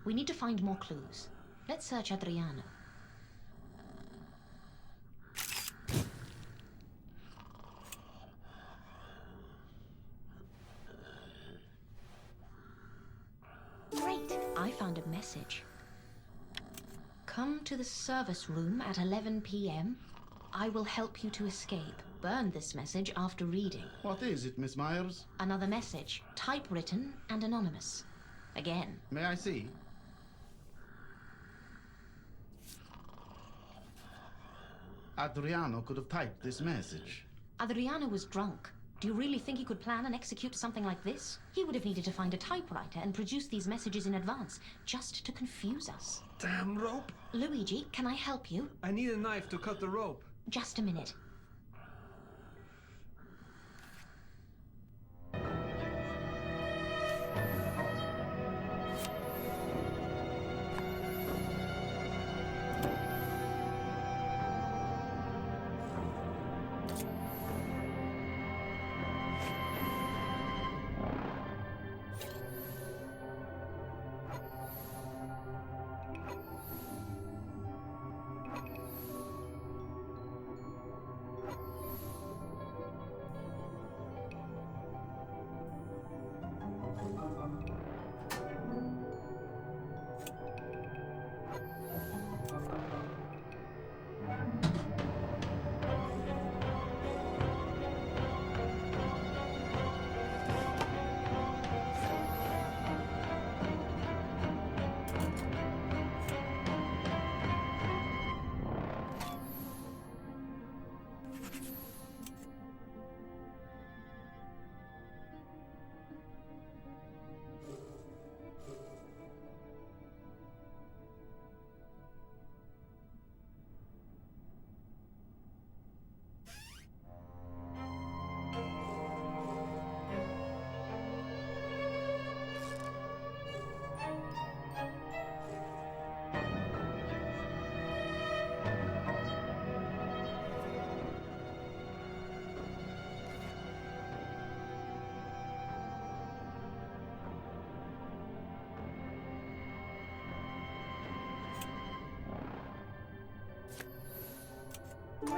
We need to find more clues. Let's search Adriano. Great! I found a message. Come to the service room at 11 p.m. I will help you to escape. Burn this message after reading. What is it, Miss Myers? Another message, typewritten and anonymous. Again. May I see? Adriano could have typed this message. Adriano was drunk. Do you really think he could plan and execute something like this? He would have needed to find a typewriter and produce these messages in advance, just to confuse us. Damn rope! Luigi, can I help you? I need a knife to cut the rope. Just a minute.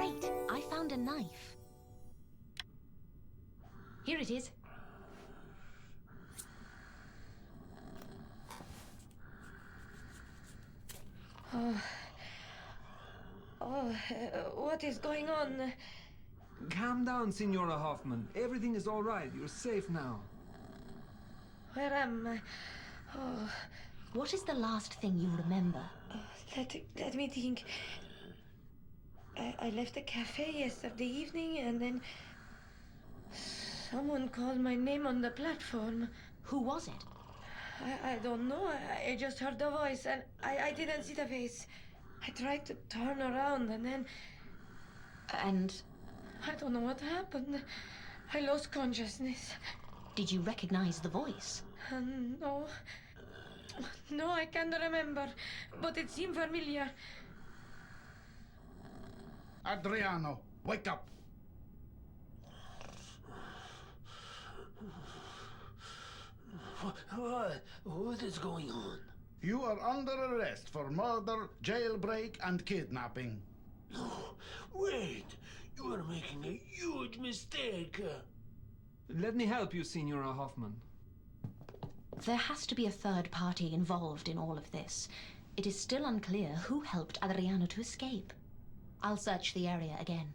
Great! I found a knife. Here it is. What is going on? Calm down, Signora Hoffman. Everything is all right. You're safe now. Where am I? What is the last thing you remember? Let me think. I left the cafe yesterday evening and then someone called my name on the platform. Who was it? I don't know. I just heard the voice and I didn't see the face. I tried to turn around and then And I don't know what happened. I lost consciousness. did you recognize the voice? No. No, I can't remember. But it seemed familiar. Adriano, wake up! What is going on? You are under arrest for murder, jailbreak, and kidnapping. No, wait. You are making a huge mistake. Let me help you, Signora Hoffman. There has to be a third party involved in all of this. It is still unclear who helped Adriano to escape. I'll search the area again.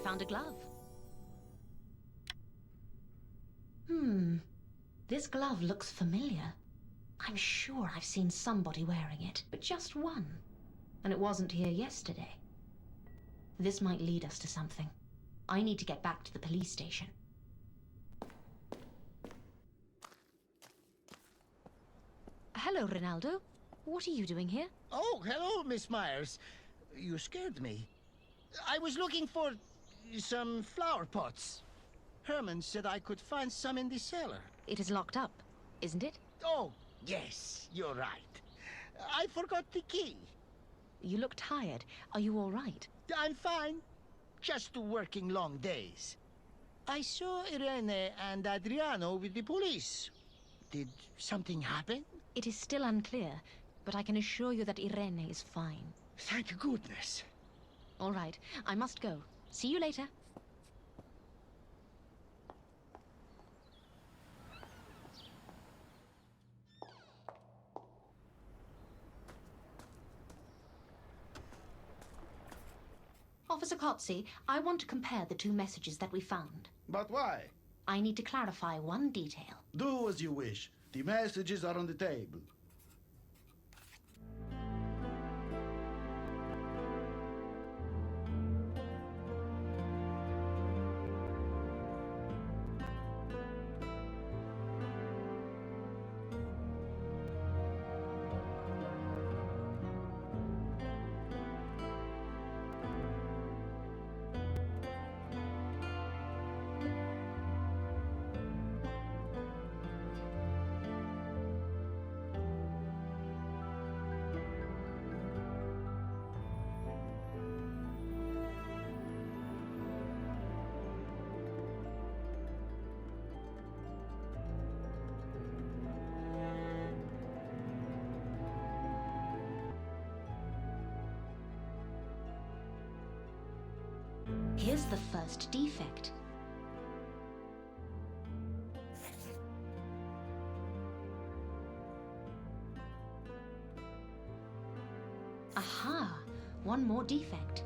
Found a glove. This glove looks familiar. I'm sure I've seen somebody wearing it, but just one. And it wasn't here yesterday. This might lead us to something. I need to get back to the police station. Hello, Ronaldo. What are you doing here? Oh, hello, Miss Myers. You scared me. I was looking for some flower pots. Hermann said I could find some in the cellar. It is locked up, isn't it? Oh, yes, you're right. I forgot the key. You look tired. Are you all right? I'm fine. Just working long days. I saw Irene and Adriano with the police. Did something happen? It is still unclear, but I can assure you that Irene is fine. Thank goodness. All right, I must go. See you later. Officer Kotze, I want to compare the two messages that we found. But why? I need to clarify one detail. Do as you wish. The messages are on the table. Here's the first defect. Aha! One more defect.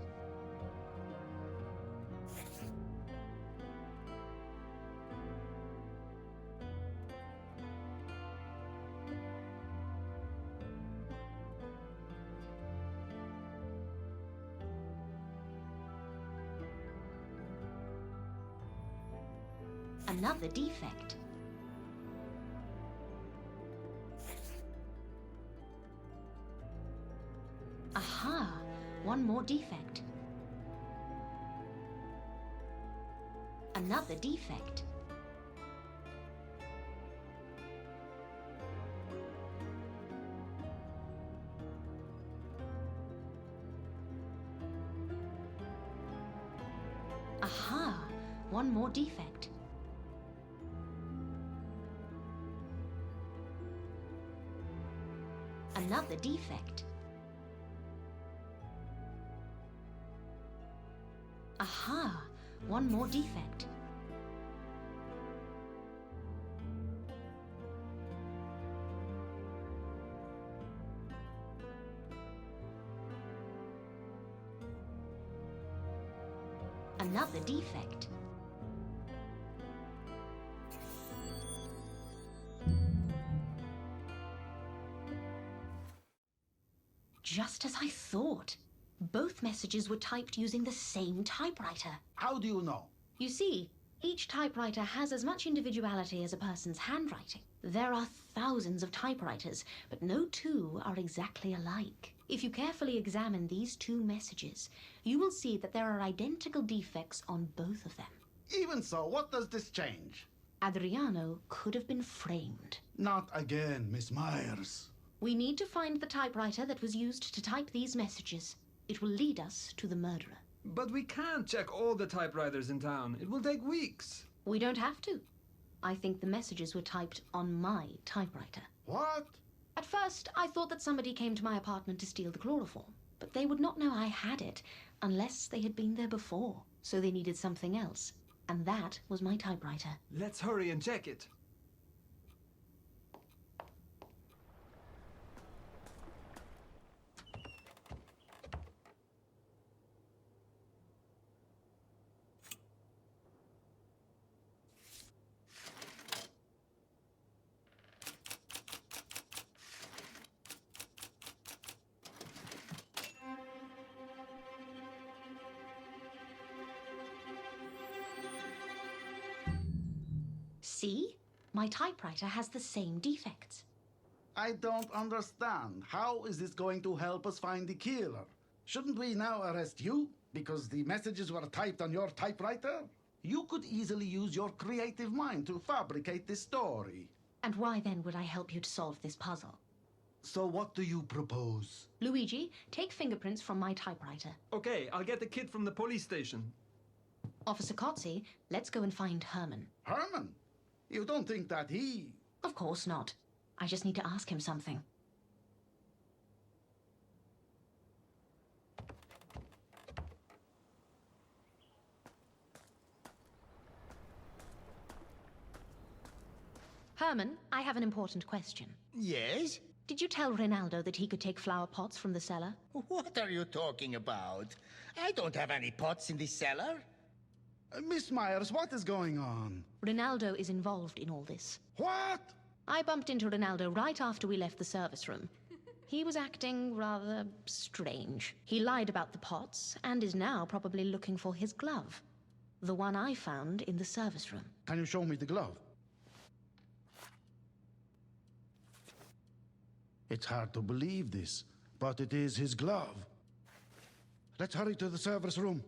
Another defect. Aha! One more defect. Another defect. Aha! One more defect. Another defect. Aha! One more defect. Another defect. Just as I thought. Both messages were typed using the same typewriter. How do you know? You see, each typewriter has as much individuality as a person's handwriting. There are thousands of typewriters, but no two are exactly alike. If you carefully examine these two messages, you will see that there are identical defects on both of them. Even so, what does this change? Adriano could have been framed. Not again, Miss Myers. We need to find the typewriter that was used to type these messages. It will lead us to the murderer. But we can't check all the typewriters in town. It will take weeks. We don't have to. I think the messages were typed on my typewriter. What? At first, I thought that somebody came to my apartment to steal the chloroform, but they would not know I had it unless they had been there before. So they needed something else, and that was my typewriter. Let's hurry and check it. See? My typewriter has the same defects. I don't understand. How is this going to help us find the killer? Shouldn't we now arrest you? Because the messages were typed on your typewriter? You could easily use your creative mind to fabricate this story. And why then would I help you to solve this puzzle? So what do you propose? Luigi, take fingerprints from my typewriter. Okay, I'll get the kid from the police station. Officer Kotze, let's go and find Hermann. Hermann? You don't think that he... Of course not. I just need to ask him something. Hermann, I have an important question. Yes? Did you tell Ronaldo that he could take flower pots from the cellar? What are you talking about? I don't have any pots in the cellar. Miss Myers, what is going on? Ronaldo is involved in all this. What? I bumped into Ronaldo right after we left the service room. He was acting rather strange. He lied about the pots and is now probably looking for his glove. The one I found in the service room. Can you show me the glove? It's hard to believe this, but it is his glove. Let's hurry to the service room.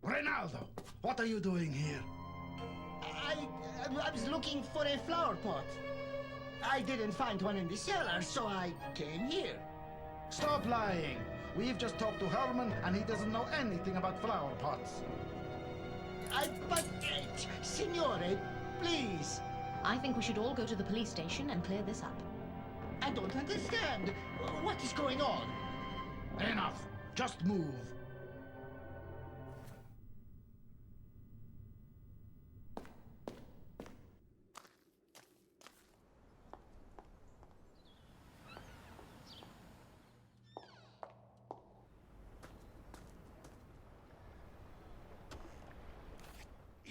Ronaldo, what are you doing here? I was looking for a flower pot. I didn't find one in the cellar, so I came here. Stop lying. We've just talked to Hermann, and he doesn't know anything about flower pots. But, signore, please. I think we should all go to the police station and clear this up. I don't understand. What is going on? Enough! Just move!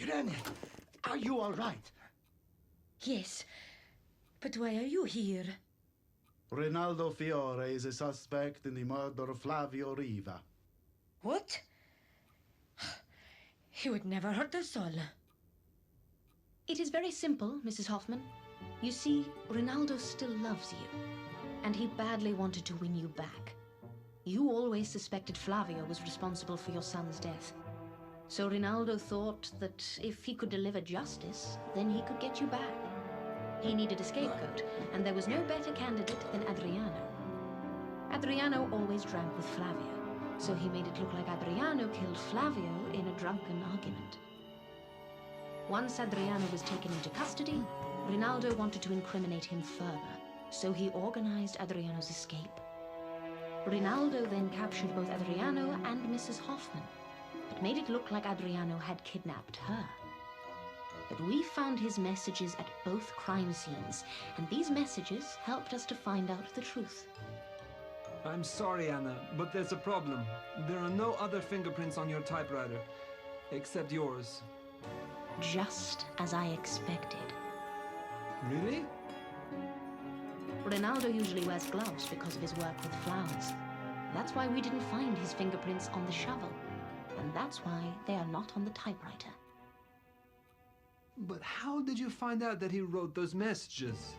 Irene, are you all right? Yes. But why are you here? Ronaldo Fiore is a suspect in the murder of Flavio Riva. What? He would never hurt us all. It is very simple, Mrs. Hoffman. You see, Ronaldo still loves you, and he badly wanted to win you back. You always suspected Flavio was responsible for your son's death. So Ronaldo thought that if he could deliver justice, then he could get you back. He needed a scapegoat, and there was no better candidate than Adriano. Adriano always drank with Flavio, so he made it look like Adriano killed Flavio in a drunken argument. Once Adriano was taken into custody, Ronaldo wanted to incriminate him further, so he organized Adriano's escape. Ronaldo then captured both Adriano and Mrs. Hoffman, but made it look like Adriano had kidnapped her. But we found his messages at both crime scenes, and these messages helped us to find out the truth. I'm sorry, Anna, but there's a problem. There are no other fingerprints on your typewriter, except yours. Just as I expected. Really? Ronaldo usually wears gloves because of his work with flowers. That's why we didn't find his fingerprints on the shovel, and that's why they are not on the typewriter. But how did you find out that he wrote those messages?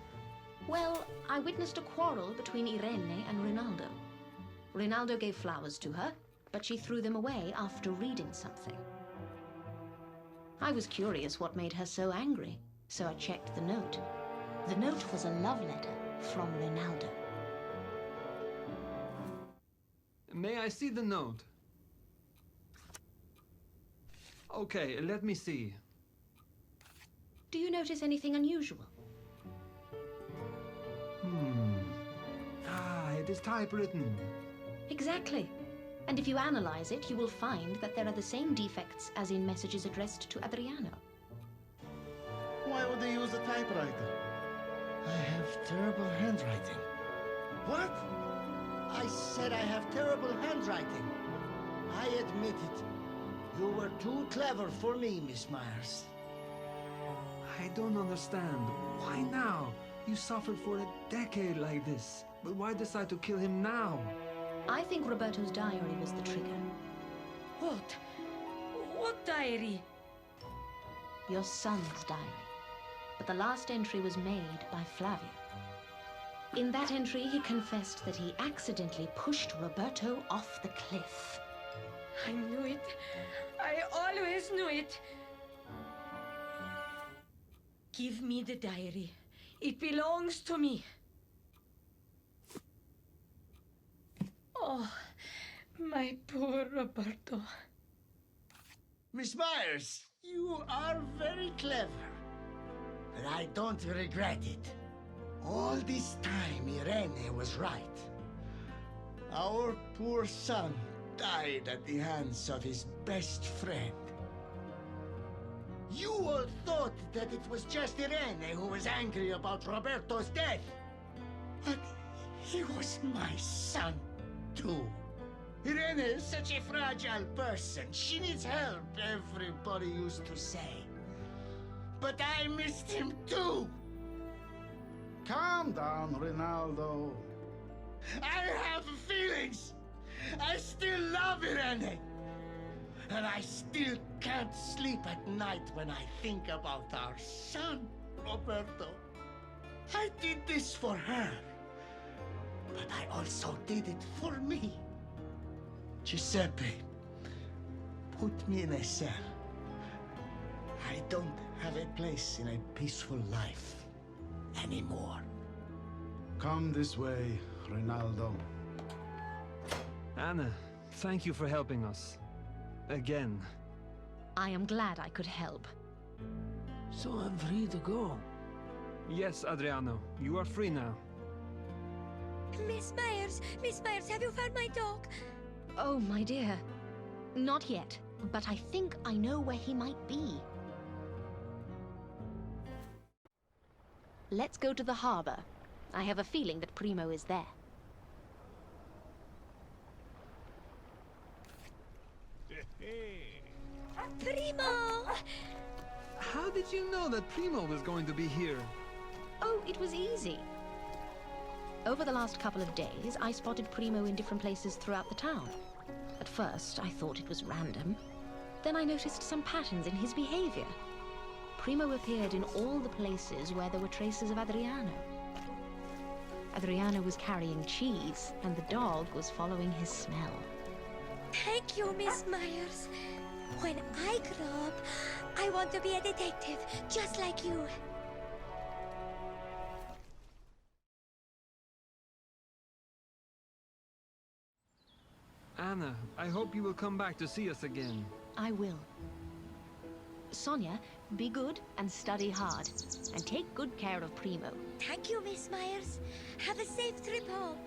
Well, I witnessed a quarrel between Irene and Ronaldo. Ronaldo gave flowers to her, but she threw them away after reading something. I was curious what made her so angry, so I checked the note. The note was a love letter from Ronaldo. May I see the note? Okay, let me see. Do you notice anything unusual? It is typewritten. Exactly. And if you analyze it, you will find that there are the same defects as in messages addressed to Adriano. Why would they use a typewriter? I have terrible handwriting. What? I said I have terrible handwriting. I admit it. You were too clever for me, Miss Myers. I don't understand. Why now? You suffered for a decade like this. But why decide to kill him now? I think Roberto's diary was the trigger. What? What diary? Your son's diary. But the last entry was made by Flavio. In that entry, he confessed that he accidentally pushed Roberto off the cliff. I knew it. I always knew it. Give me the diary. It belongs to me. Oh, my poor Roberto. Miss Myers, you are very clever. But I don't regret it. All this time, Irene was right. Our poor son died at the hands of his best friend. You all thought that it was just Irene who was angry about Roberto's death. But he was my son, too. Irene is such a fragile person. She needs help, everybody used to say. But I missed him, too. Calm down, Ronaldo. I have feelings. I still love Irene. And I still can't sleep at night when I think about our son, Roberto. I did this for her. But I also did it for me. Giuseppe, put me in a cell. I don't have a place in a peaceful life anymore. Come this way, Ronaldo. Anna, thank you for helping us. Again. I am glad I could help. So I'm free to go. Yes, Adriano. You are free now. Miss Myers, have you found my dog? Oh, my dear. Not yet, but I think I know where he might be. Let's go to the harbor. I have a feeling that Primo is there. Primo! How did you know that Primo was going to be here? Oh, it was easy. Over the last couple of days, I spotted Primo in different places throughout the town. At first, I thought it was random. Then I noticed some patterns in his behavior. Primo appeared in all the places where there were traces of Adriano. Adriano was carrying cheese, and the dog was following his smell. Thank you, Miss Myers. When I grow up, I want to be a detective, just like you. Anna, I hope you will come back to see us again. I will. Sonia, be good and study hard. And take good care of Primo. Thank you, Miss Myers. Have a safe trip home.